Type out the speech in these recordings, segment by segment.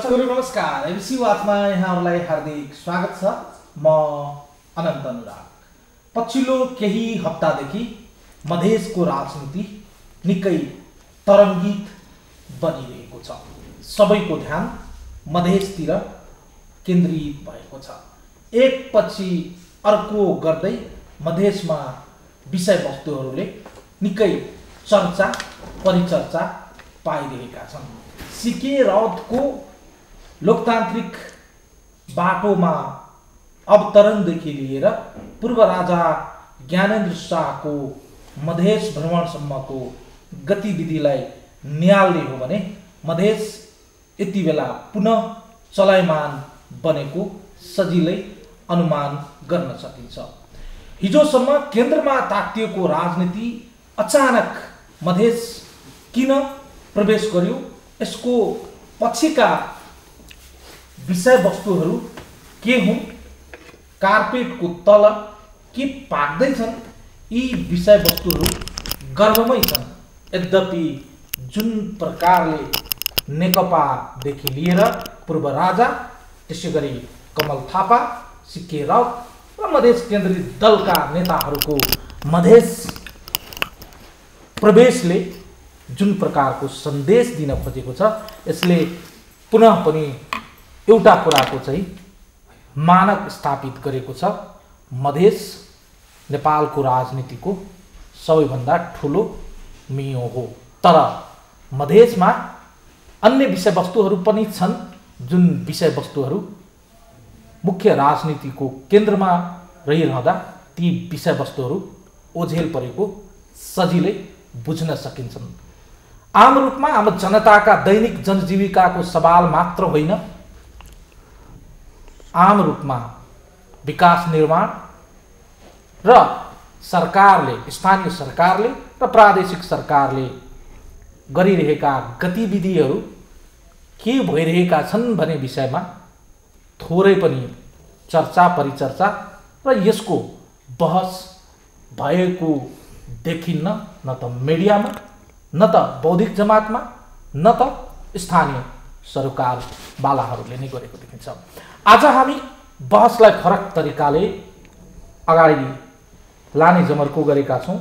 दर्शकहरू नमस्कार। एबिसी वाचमा यहाँहरूलाई हार्दिक स्वागत छ। म अनन्त अनुराग। पछिल्लो केही हप्तादेखि मधेसको राजनीति निकै तरङ्गित बनिरहेको छ। सबैको ध्यान मधेसतिर केन्द्रित भएको छ। एकपछि अर्को गर्दै मधेसमा विषयवस्तुहरूले निकै चर्चा परिचर्चा पाइरहेका छन्। सीके राउतको लोकतान्त्रिक बाटोमा अवतरणदेखि लिएर पूर्व राजा ज्ञानेन्द्र शाहको मधेस भ्रमणसम्मको गतिविधिलाई निहाल्ने हो भने मधेस यति बेला पुनः चलायमान बनेको सजिलै अनुमान गर्न सकिन्छ। हिजोसम्म केन्द्रमा तातिएको राजनीति अचानक मधेस किन प्रवेश गर्यो, यसको पछिका विषयवस्तुहरू के हुन्, कार्पेटको तल के पाक्दैछन्, यी विषयवस्तुहरू गर्भमै छन्। यद्यपि जुन प्रकारले नेकपादेखि लिएर पूर्व राजा, त्यसैगरी कमल थापा, सीके राउत र मधेस केन्द्रित दलका नेताहरूको मधेस प्रवेशले जुन प्रकारको सन्देश दिन खोजेको छ, यसले पुनः पनि एउटा कुराको चाहिँ मानक स्थापित गरेको छ। मधेस नेपालको राजनीतिको सबैभन्दा ठुलो मियो हो। तर मधेसमा अन्य विषयवस्तुहरू पनि छन्, जुन विषयवस्तुहरू मुख्य राजनीतिको केन्द्रमा रहिरहँदा ती विषयवस्तुहरू ओझेल परेको सजिलै बुझ्न सकिन्छन्। आम रूपमा आम जनताका दैनिक जनजीविकाको सवाल मात्र होइन, आम रूपमा विकास निर्माण र सरकारले, स्थानीय सरकारले र प्रादेशिक सरकारले गरिरहेका गतिविधिहरू के भइरहेका छन् भन्ने विषयमा थोरै पनि चर्चा परिचर्चा र यसको बहस भएको देखिन्न, न त मिडियामा, न त बौद्धिक जमातमा, न त स्थानीय सरोकारवालाहरूले नै गरेको देखिन्छ। आज हामी बहसलाई फरक तरिकाले अगाडि लाने जमर्को गरेका छौँ।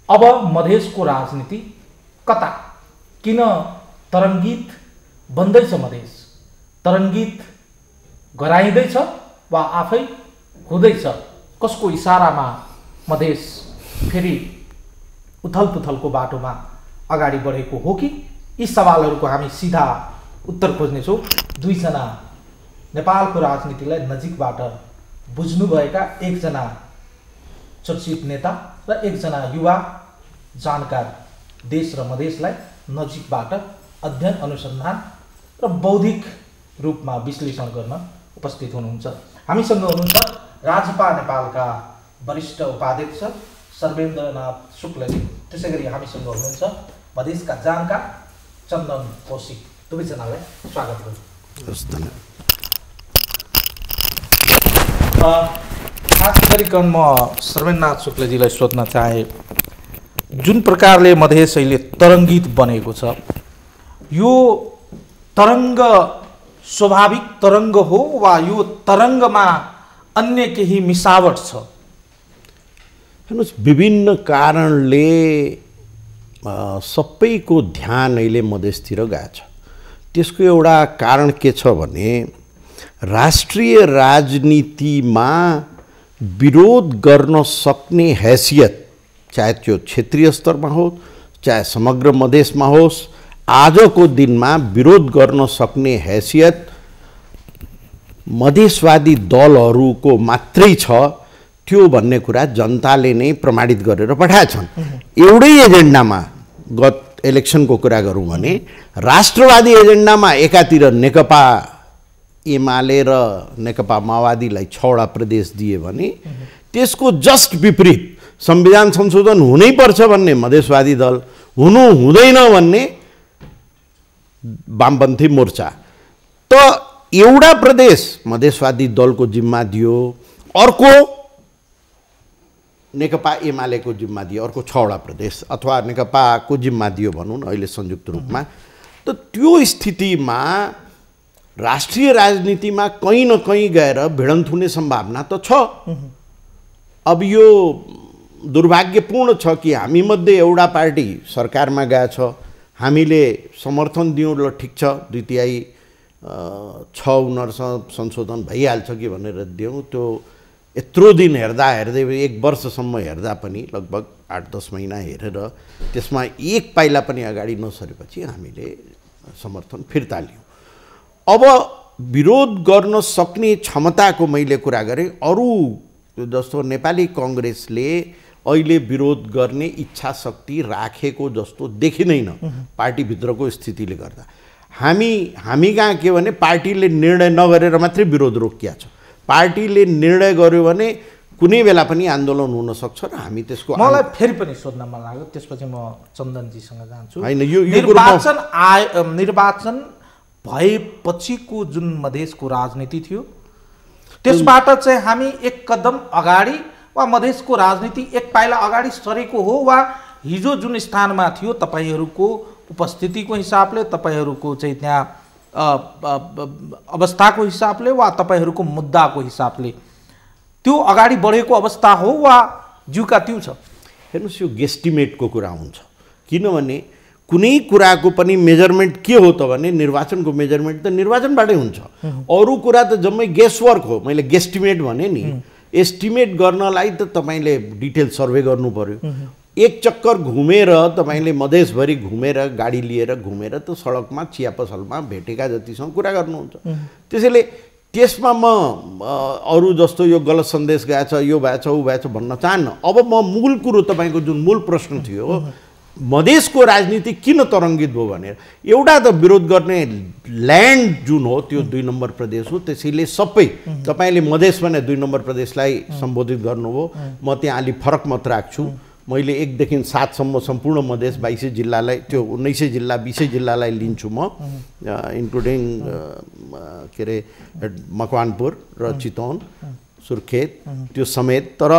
अब मधेसको राजनीति कता, किन तरङ्गित बन्दैछ, मधेस तरङ्गित गराइँदैछ वा आफै हुँदैछ, कसको इसारामा मधेस फेरि उथलपुथलको बाटोमा अगाडि बढेको हो कि, यी सवालहरूको हामी सिधा उत्तर खोज्नेछौँ। दुईजना नेपालको राजनीतिलाई नजिकबाट बुझ्नुभएका, एकजना चर्चित नेता र एकजना युवा जानकार, देश र मधेसलाई नजिकबाट अध्ययन अनुसन्धान र बौद्धिक रूपमा विश्लेषण गर्न उपस्थित हुनुहुन्छ। हामीसँग हुनुहुन्छ राजपा नेपालका वरिष्ठ उपाध्यक्ष सर्वेन्द्रनाथ शुक्लजी, त्यसैगरी हामीसँग हुनुहुन्छ मधेसका जानकार चन्दन कौशिक। दुवैजनालाई स्वागत गर्छु। खास गरिकन म सर्वेन्द्रनाथ शुक्लजीलाई सोध्न चाहे, जुन प्रकारले मधेस अहिले तरङ्गित बनेको छ, यो तरङ्ग स्वाभाविक तरङ्ग हो वा यो तरङ्गमा अन्य केही मिसावट छ? हेर्नुहोस्, विभिन्न कारणले सबैको ध्यान अहिले मधेसतिर गएको छ। त्यसको एउटा कारण के छ भने, राष्ट्रिय राजनीतिमा विरोध गर्न सक्ने हैसियत, चाहे त्यो क्षेत्रीय स्तरमा होस् चाहे समग्र मधेसमा होस्, आजको दिनमा विरोध गर्न सक्ने हैसियत मधेसवादी दलहरूको मात्रै छ, त्यो भन्ने कुरा जनताले नै प्रमाणित गरेर पठाएछन्। एउटै एजेन्डामा, गत इलेक्सनको कुरा गरौँ भने राष्ट्रवादी एजेन्डामा एकातिर नेकपा एमाले र नेकपा माओवादीलाई 6वटा प्रदेश दिए भने त्यसको जस्ट विपरीत संविधान संशोधन हुनै पर्छ भन्ने मधेसवादी दल, हुनु हुँदैन भन्ने वामपन्थी मोर्चा, त एउटा प्रदेश मधेसवादी दलको जिम्मा दियो, अर्को नेकपा एमालेको जिम्मा दियो, अर्को 6वटा प्रदेश अथवा नेकपाको जिम्मा दियो भनौँ न अहिले संयुक्त रूपमा। त त्यो स्थितिमा राष्ट्रिय राजनीतिमा कहीँ न कहीँ गएर भिडन्त हुने सम्भावना त छ। अब यो दुर्भाग्यपूर्ण छ कि हामीमध्ये एउटा पार्टी सरकारमा गएछ, हामीले समर्थन दियौँ, ल ठिक छ 2/3 छ उनीहरूसँग संशोधन भइहाल्छ कि भनेर दियौँ। त्यो यत्रो दिन हेर्दै 1 वर्षसम्म हेर्दा पनि लगभग 8-10 महिना हेरेर त्यसमा एक पाइला पनि अगाडि नसरेपछि हामीले समर्थन फिर्ता लियौँ। अब विरोध गर्न सक्ने क्षमताको मैले कुरा गरेँ। अरू जस्तो नेपाली काङ्ग्रेसले अहिले विरोध गर्ने इच्छा शक्ति राखेको जस्तो देखिँदैन पार्टीभित्रको स्थितिले गर्दा। हामी कहाँ के भने पार्टीले निर्णय नगरेर मात्रै विरोध रोकिया छ। पार्टीले निर्णय गर्यो भने कुनै बेला पनि आन्दोलन हुन सक्छ र हामी त्यसको मलाई फेरि पनि सोध्न मन लाग्यो, त्यसपछि म चन्दनजीसँग जान्छु। हैन, यो निर्वाचन भएपछिको जुन मधेसको राजनीति थियो त्यसबाट चाहिँ हामी एक कदम अगाडि वा मधेसको राजनीति एक पाइला अगाडि सरेको हो, वा हिजो जुन स्थानमा थियो तपाईहरूको उपस्थितिको हिसाबले, तपाईहरूको चाहिँ त्यहाँ अवस्थाको हिसाबले वा तपाईहरूको मुद्दाको हिसाबले त्यो अगाडि बढेको अवस्था हो वा ज्यूका त्यो छ? हेर्नुहोस्, यो गेस्टिमेटको कुरा हुन्छ। किनभने कुनै कुराको पनि मेजरमेन्ट के हो त भने निर्वाचनको मेजरमेन्ट त निर्वाचनबाटै हुन्छ। अरू कुरा त जम्मै गेसवर्क हो। मैले गेस्टिमेट भने नि, एस्टिमेट गर्नलाई त तपाईँले डिटेल सर्वे गर्नु पर्यो। एक चक्कर घुमेर तपाईँले मधेसभरि घुमेर गाडी लिएर घुमेर त सडकमा चिया पसलमा भेटेका जतिसँग कुरा गर्नुहुन्छ। त्यसैले त्यसमा म अरू जस्तो यो गलत सन्देश गएछ, यो भएछ, ऊ भएछ भन्न चाहन्न। अब म मूल कुरो तपाईँको जुन मूल प्रश्न थियो, मधेसको राजनीति किन तरङ्गित भयो भनेर, एउटा त विरोध गर्ने ल्यान्ड जुन हो त्यो 2 नम्बर प्रदेश हो। त्यसैले सबै तपाईँले मधेस भने 2 नम्बर प्रदेशलाई सम्बोधित गर्नुभयो। म त्यहाँ अलि फरक मत राख्छु। मैले 1 देखि 7 सम्म सम्पूर्ण मधेस 22 जिल्लालाई, त्यो 19 जिल्ला 20 जिल्लालाई लिन्छु म, इन्क्लुडिङ के अरे मकवानपुर र चितवन, सुर्खेत त्यो समेत। तर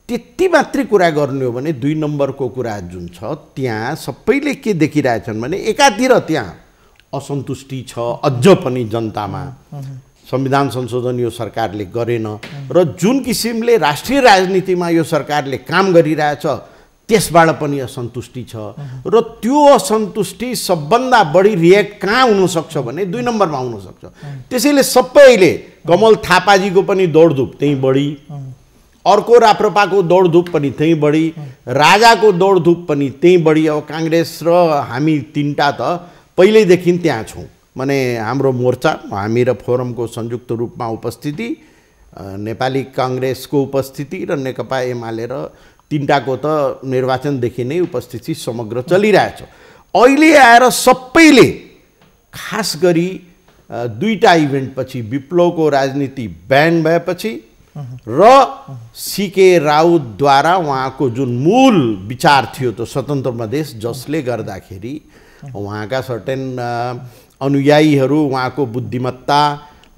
त्यति मात्रै कुरा गर्ने हो भने 2 नम्बरको कुरा जुन छ त्यहाँ सबैले के देखिरहेछन् भने एकातिर त्यहाँ असन्तुष्टि छ अझ पनि जनतामा, संविधान संशोधन यो सरकारले गरेन र जुन किसिमले राष्ट्रिय राजनीतिमा यो सरकारले काम गरिरहेछ त्यसबाट पनि असन्तुष्टि छ। र त्यो असन्तुष्टि सबभन्दा बढी रिएक्ट कहाँ हुनसक्छ भने 2 नम्बरमा हुनसक्छ। त्यसैले सबैले कमल थापाजीको पनि दौडधुप त्यहीँ बढी, अर्को राप्रपाको दौडधुप पनि त्यहीँ बढी, राजाको दौडधुप पनि त्यहीँ बढी। अब काङ्ग्रेस र हामी 3टा त पहिल्यैदेखि त्यहाँ छौँ। माने हाम्रो मोर्चा, हामी र फोरमको संयुक्त रूपमा उपस्थिति, नेपाली काङ्ग्रेसको उपस्थिति र नेकपा एमाले र 3टाको त निर्वाचनदेखि नै उपस्थिति समग्र चलिरहेछ। अहिले आएर सबैले खास गरी 2टा इभेन्टपछि, विप्लवको राजनीति ब्यान भएपछि र सीके राउतद्वारा उहाँको जुन मूल विचार थियो त्यो स्वतन्त्र मधेस, जसले गर्दाखेरि उहाँका सर्टेन अनुयायीहरू उहाँको बुद्धिमत्ता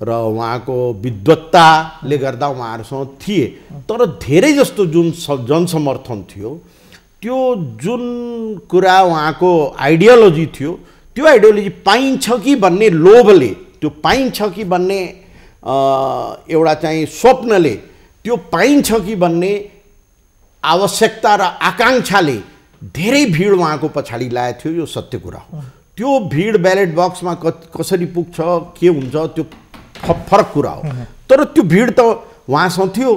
र उहाँको विद्वत्ताले गर्दा उहाँहरूसँग थिए। तर धेरै जस्तो जुन जनसमर्थन थियो, त्यो जुन कुरा उहाँको आइडियोलोजी थियो, त्यो आइडियोलोजी पाइन्छ कि भन्ने लोभले, त्यो पाइन्छ कि भन्ने एउटा चाहिँ स्वप्नले, त्यो पाइन्छ कि भन्ने आवश्यकता र आकाङ्क्षाले धेरै भिड उहाँको पछाडि लागेको थियो। यो सत्य कुरा हो। त्यो भिड ब्यालेट बक्समा कसरी पुग्छ, के हुन्छ, त्यो फरक कुरा हो। तर त्यो भिड त उहाँसँग थियो।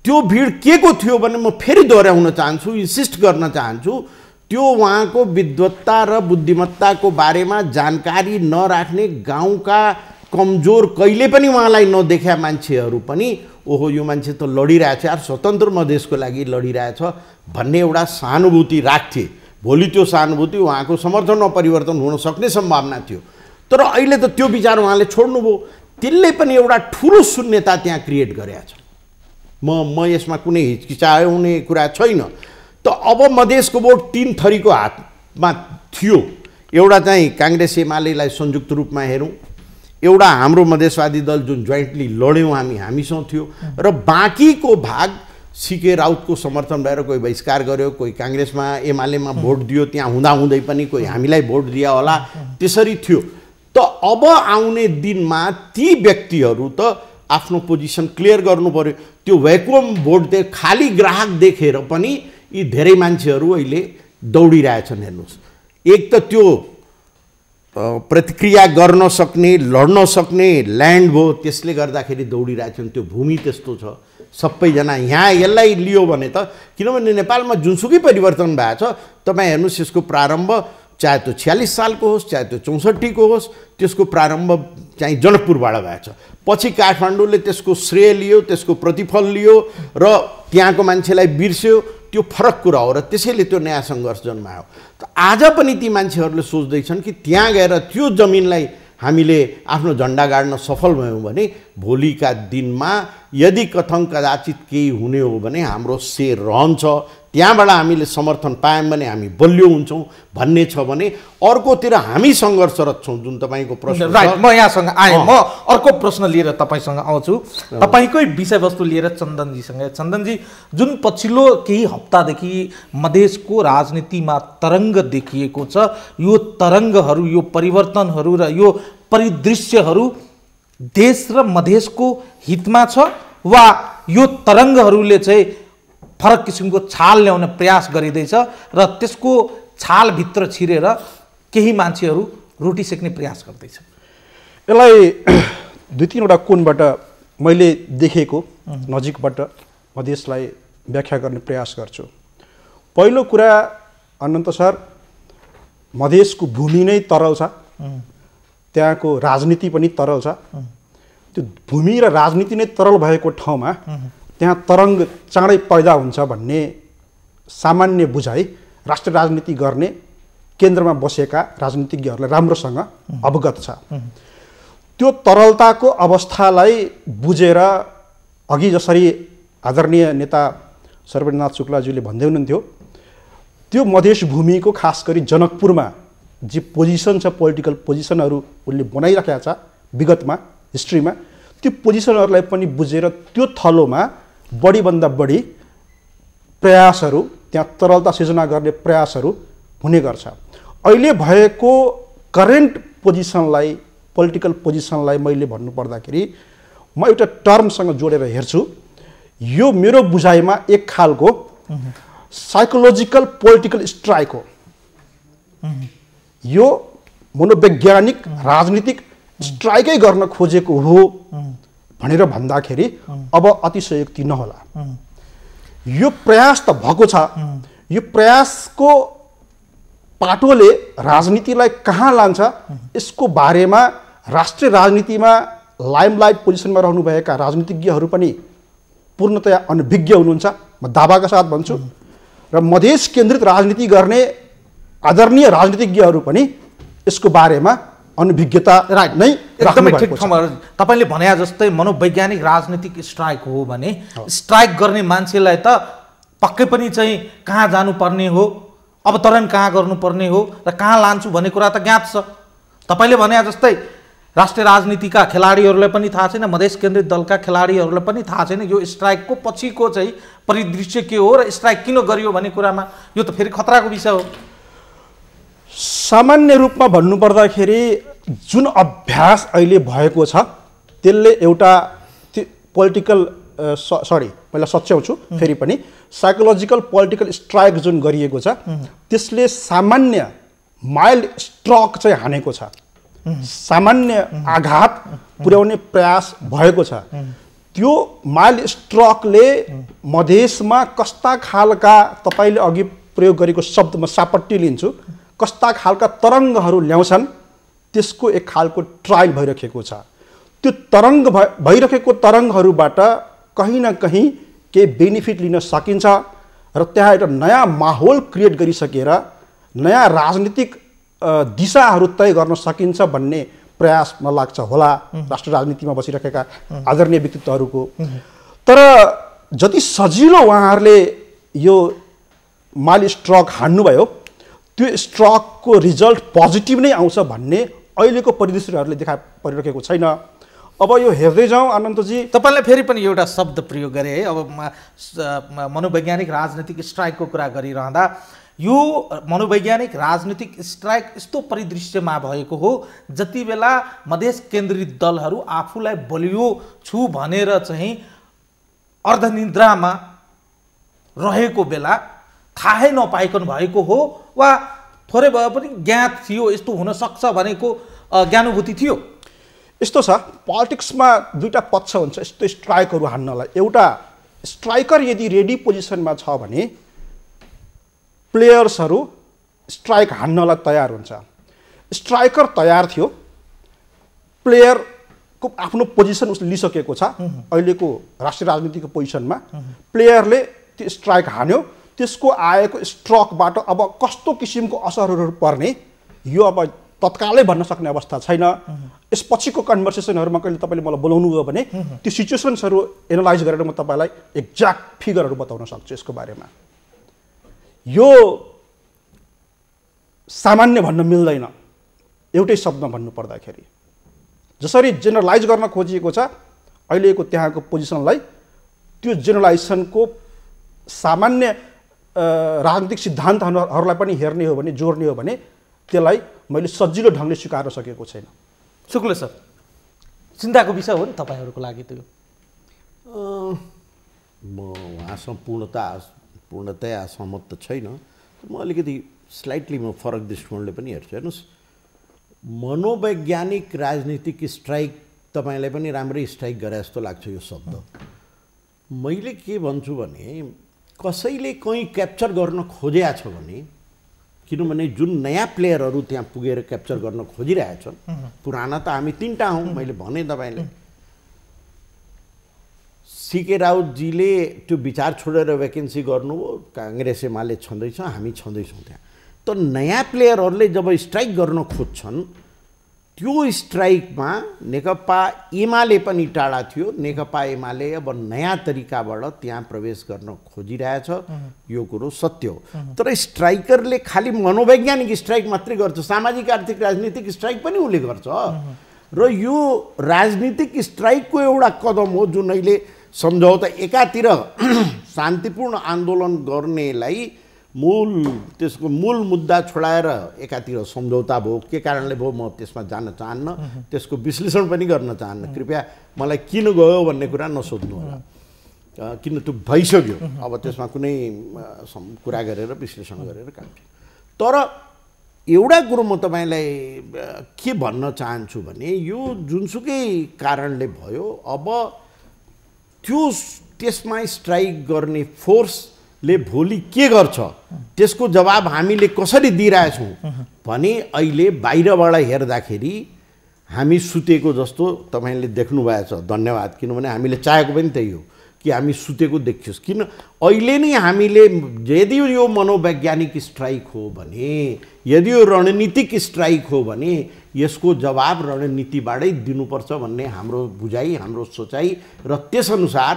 त्यो भिड के को थियो भने म फेरि दोहोऱ्याउन चाहन्छु, इन्सिस्ट गर्न चाहन्छु, त्यो उहाँको विद्वत्ता र बुद्धिमत्ताको बारेमा जानकारी नराख्ने गाउँका कमजोर, कहिले पनि उहाँलाई नदेख्या मान्छेहरू पनि ओहो यो मान्छे त लडिरहेछ यार, स्वतन्त्र मधेसको लागि लडिरहेछ भन्ने एउटा सहानुभूति राख्थे। भोलि त्यो सहानुभूति उहाँको समर्थनमा परिवर्तन हुन सक्ने सम्भावना थियो। तर अहिले त त्यो विचार उहाँले छोड्नुभयो। त्यसले पनि एउटा ठुलो शून्यता त्यहाँ क्रिएट गरेको छ। म यसमा कुनै हिचकिचाउने कुरा छैन। त अब मधेसको भोट 3 थरीको हातमा थियो। एउटा चाहिँ काङ्ग्रेस एमालेलाई संयुक्त रूपमा हेरौँ, एउटा हाम्रो मधेसवादी दल जुन जोइन्टली लड्यौँ हामीसँग थियो, र बाँकीको भाग सीके राउतको समर्थन भएर कोही बहिष्कार गर्यो, कोही काङ्ग्रेसमा एमालेमा भोट दियो, त्यहाँ हुँदाहुँदै पनि कोही हामीलाई भोट दिया होला, त्यसरी थियो। त अब आउने दिनमा ती व्यक्तिहरू त आफ्नो पोजिसन क्लियर गर्नु पर्यो। त्यो भ्याकुम भोट खाली ग्राहक देखेर पनि यी धेरै मान्छेहरू अहिले दौडिरहेछन्। हेर्नुहोस्, एक त त्यो प्रतिक्रिया गर्न सक्ने, लड्न सक्ने ल्यान्ड भयो, त्यसले गर्दाखेरि दौडिरहेछन्। त्यो भूमि त्यस्तो छ, सबैजना यहाँ यसलाई लियो भने त, किनभने नेपालमा जुनसुकै परिवर्तन भएको छ, तपाईँ हेर्नुहोस् यसको प्रारम्भ चाहे त्यो 46 सालको होस्, चाहे त्यो 64 को होस्, त्यसको प्रारम्भ चाहिँ जनकपुरबाट भएको छ। पछि काठमाडौँले त्यसको श्रेय लियो, त्यसको प्रतिफल लियो र त्यहाँको मान्छेलाई बिर्स्यो, त्यो फरक कुरा हो र त्यसैले त्यो नयाँ सङ्घर्ष जन्मायो। त आज पनि ती मान्छेहरूले सोच्दैछन् कि त्यहाँ गएर त्यो जमिनलाई हामीले आफ्नो झन्डा गाड्न सफल भयौँ भने भोलिका दिनमा यदि कथं कदाचित केही हुने हो भने हाम्रो शेर रहन्छ, त्यहाँबाट हामीले समर्थन पायौँ भने हामी बलियो हुन्छौँ भन्ने छ भने अर्कोतिर हामी सङ्घर्षरत छौँ। जुन तपाईँको प्रश्न, राइट, म यहाँसँग आएँ, म अर्को प्रश्न लिएर तपाईँसँग आउँछु, तपाईँकै विषयवस्तु लिएर चन्दनजीसँग। चन्दनजी, जुन पछिल्लो केही हप्तादेखि मधेसको राजनीतिमा तरङ्ग देखिएको छ, यो तरङ्गहरू, यो परिवर्तनहरू र यो परिदृश्यहरू देश र मधेसको हितमा छ वा यो तरङ्गहरूले चाहिँ फरक किसिमको छाल ल्याउने प्रयास गरिँदैछ र त्यसको छालभित्र छिरेर केही मान्छेहरू रोटी सेक्ने प्रयास गर्दैछ? यसलाई दुई तीनवटा कोणबाट मैले देखेको नजिकबाट मधेसलाई व्याख्या गर्ने प्रयास गर्छु। पहिलो कुरा, अनन्त सर, मधेसको भूमि नै तरल छ, त्यहाँको राजनीति पनि तरल छ। त्यो भूमि र राजनीति नै तरल भएको ठाउँमा त्यहाँ तरङ्ग चाँडै पैदा हुन्छ भन्ने सामान्य बुझाइ राष्ट्रिय राजनीति गर्ने केन्द्रमा बसेका राजनीतिज्ञहरूलाई राम्रोसँग अवगत छ। त्यो तरलताको अवस्थालाई बुझेर अघि जसरी आदरणीय नेता सर्वेन्द्रनाथ शुक्लाज्यूले भन्दै हुनुहुन्थ्यो, त्यो मधेस भूमिको खास गरी जनकपुरमा जे पोजिसन छ, पोलिटिकल पोजिसनहरू उसले बनाइराखेका छ विगतमा, हिस्ट्रीमा, त्यो पोजिसनहरूलाई पनि बुझेर त्यो थलोमा बढीभन्दा बढी प्रयासहरू, त्यहाँ तरलता सिर्जना गर्ने प्रयासहरू हुने गर्छ। अहिले भएको करेन्ट पोजिसनलाई, पोलिटिकल पोजिसनलाई मैले भन्नुपर्दाखेरि म एउटा टर्मसँग जोडेर हेर्छु। यो मेरो बुझाइमा एक खालको साइकोलोजिकल पोलिटिकल स्ट्राइक हो। यो मनोवैज्ञानिक राजनीतिक स्ट्राइकै गर्न खोजेको हो भनेर भन्दाखेरि अब अतिशयोक्ति नहोला। यो प्रयास त भएको छ, यो प्रयासको पाटोले राजनीतिलाई कहाँ लान्छ यसको बारेमा राष्ट्रिय राजनीतिमा लाइमलाइट पोजिसनमा रहनुभएका राजनीतिज्ञहरू पनि पूर्णतया अनभिज्ञ हुनुहुन्छ, म दावाका साथ भन्छु, र मधेस केन्द्रित राजनीति गर्ने आदरणीय राजनीतिज्ञहरू पनि यसको बारेमा अनभिज्ञता नै एकदमै ठिक ठाउँमा तपाईँले भने जस्तै मनोवैज्ञानिक राजनीतिक स्ट्राइक हो भने स्ट्राइक गर्ने मान्छेलाई त पक्कै पनि चाहिँ कहाँ जानुपर्ने हो, अवतरण कहाँ गर्नुपर्ने हो र कहाँ लान्छु भन्ने कुरा त ज्ञात छ। तपाईँले भने जस्तै राष्ट्रिय राजनीतिका खेलाडीहरूलाई पनि थाहा छैन, मधेस केन्द्रित दलका खेलाडीहरूलाई पनि थाहा छैन यो स्ट्राइकको पछिको चाहिँ परिदृश्य के हो र स्ट्राइक किन गरियो भन्ने कुरामा। यो त फेरि खतराको विषय हो। सामान्य रूपमा भन्नुपर्दाखेरि जुन अभ्यास अहिले भएको छ त्यसले एउटा पोलिटिकल मैले सच्याउँछु फेरि पनि, साइकोलोजिकल पोलिटिकल स्ट्राइक जुन गरिएको छ त्यसले सामान्य माइल्ड स्ट्रक चाहिँ हानेको छ, सामान्य आघात पुर्याउने प्रयास भएको छ। त्यो माइल्ड स्ट्रकले मधेसमा कस्ता खालका, तपाईँले अघि प्रयोग गरेको शब्द म सापट्टि लिन्छु, कस्ता खालका तरङ्गहरू ल्याउँछन् त्यसको एक खालको ट्रायल भइरहेको छ। त्यो तरङ्ग भइरहेको तरङ्गहरूबाट कहीँ न कहीँ केही बेनिफिट लिन सकिन्छ र त्यहाँ एउटा नयाँ माहौल क्रिएट गरिसकेर नयाँ राजनीतिक दिशाहरू तय गर्न सकिन्छ भन्ने प्रयास मलाई लाग्छ होला राष्ट्रिय राजनीतिमा बसिरहेका आदरणीय व्यक्तित्वहरूको। तर जति सजिलो उहाँहरूले यो माइल्ड स्ट्रक हान्नुभयो त्यो स्ट्रकको रिजल्ट पोजिटिभ नै आउँछ भन्ने अहिलेको परिदृश्यहरूले देखा परिरहेको छैन। अब यो हेर्दै जाउँ अनन्तजी, तपाईँले फेरि पनि एउटा शब्द प्रयोग गरे है। अब मनोवैज्ञानिक राजनीतिक स्ट्राइकको कुरा गरिरहँदा यो मनोवैज्ञानिक राजनीतिक स्ट्राइक यस्तो परिदृश्यमा भएको हो जति बेला मधेस केन्द्रित दलहरू आफूलाई बलियो छु भनेर चाहिँ अर्धनिद्रामा रहेको बेला थाहै नपाइकन भएको हो वा थोरै भए पनि ज्ञात थियो यस्तो हुन सक्छ भनेको ज्ञानुभूति थियो। यस्तो छ, पोलिटिक्समा दुईटा पक्ष हुन्छ यस्तो स्ट्राइकहरू हान्नलाई। एउटा स्ट्राइकर यदि रेडी पोजिसनमा छ भने प्लेयर्सहरू स्ट्राइक हान्नलाई तयार हुन्छ। स्ट्राइकर तयार थियो, प्लेयरको आफ्नो पोजिसन उसले लिइसकेको छ अहिलेको राष्ट्रिय राजनीतिको पोजिसनमा, प्लेयरले त्यो स्ट्राइक हान्यो, त्यसको आएको स्ट्रोकबाट अब कस्तो किसिमको असरहरू पर्ने यो अब तत्कालै भन्न सक्ने अवस्था छैन। यसपछिको कन्भर्सेसनहरूमा कहिले तपाईँले मलाई बोलाउनु भयो भने त्यो सिचुएसन्सहरू एनालाइज गरेर म तपाईँलाई एक्ज्याक्ट फिगरहरू बताउन सक्छु यसको बारेमा। यो सामान्य भन्न मिल्दैन, एउटै शब्दमा भन्नु पर्दाखेरि जसरी जेनरलाइज गर्न खोजिएको छ अहिलेको त्यहाँको पोजिसनलाई, त्यो जेनरलाइजेसनको सामान्य राजनीतिक सिद्धान्तहरूलाई पनि हेर्ने हो भने, जोड्ने हो भने त्यसलाई मैले सजिलो ढङ्गले स्वीकार्न सकेको छैन। शुक्ल सर, चिन्ताको विषय हो नि तपाईँहरूको लागि त्यो? म उहाँसँग पूर्णतया सहमत त छैन। म अलिकति स्लाइटली म फरक दृष्टिकोणले पनि हेर्छु। हेर्नुहोस्, मनोवैज्ञानिक राजनीतिक स्ट्राइक तपाईँलाई पनि राम्रै स्ट्राइक गरे जस्तो लाग्छ यो शब्द। मैले के भन्छु भने कसैले कहीँ क्याप्चर गर्न खोजेको छ भने, किनभने जुन नयाँ प्लेयरहरू त्यहाँ पुगेर क्याप्चर गर्न खोजिरहेछन्, पुराना त हामी तीनटा हौँ। मैले भने तपाईँले सीके राउतजीले त्यो विचार छोडेर भ्याकेन्सी गर्नुभयो, काङ्ग्रेस एमाले छँदैछ, हामी छँदैछौँ त्यहाँ। त नयाँ प्लेयरहरूले जब स्ट्राइक गर्न खोज्छन् त्यो स्ट्राइकमा नेकपा एमाले पनि टाढा थियो। नेकपा एमाले अब नयाँ तरिकाबाट त्यहाँ प्रवेश गर्न खोजिरहेछ, यो कुरो सत्य हो। तर स्ट्राइकरले खालि मनोवैज्ञानिक स्ट्राइक मात्रै गर्छ, सामाजिक आर्थिक राजनीतिक स्ट्राइक पनि उसले गर्छ। र यो राजनीतिक स्ट्राइकको एउटा कदम हो जुन अहिले सम्झौता एकातिर शान्तिपूर्ण आन्दोलन गर्नेलाई त्यसको मूल मुद्दा छोडाएर एकातिर सम्झौता भयो। के कारणले भयो म त्यसमा जान चाहन्न, त्यसको विश्लेषण पनि गर्न चाहन्न। कृपया मलाई किन गयो भन्ने कुरा नसोध्नु होला, किन त्यो भइसक्यो। अब त्यसमा कुनै कुरा गरेर विश्लेषण गरेर काम छैन। तर एउटा कुरो म तपाईँलाई के भन्न चाहन्छु भने यो जुनसुकै कारणले भयो, अब त्यसमा स्ट्राइक गर्ने फोर्सले भोलि के गर्छ त्यसको जवाब हामीले कसरी दिइरहेछौँ भने अहिले बाहिरबाट हेर्दाखेरि हामी सुतेको जस्तो तपाईँले देख्नुभएछ। धन्यवाद, किनभने हामीले चाहेको पनि त्यही हो कि हामी सुतेको देखियोस्। किन अहिले नै हामीले यदि यो मनोवैज्ञानिक स्ट्राइक हो भने, यदि यो रणनीतिक स्ट्राइक हो भने यसको जवाब रणनीतिबाटै दिनुपर्छ भन्ने हाम्रो बुझाइ, हाम्रो सोचाइ र त्यसअनुसार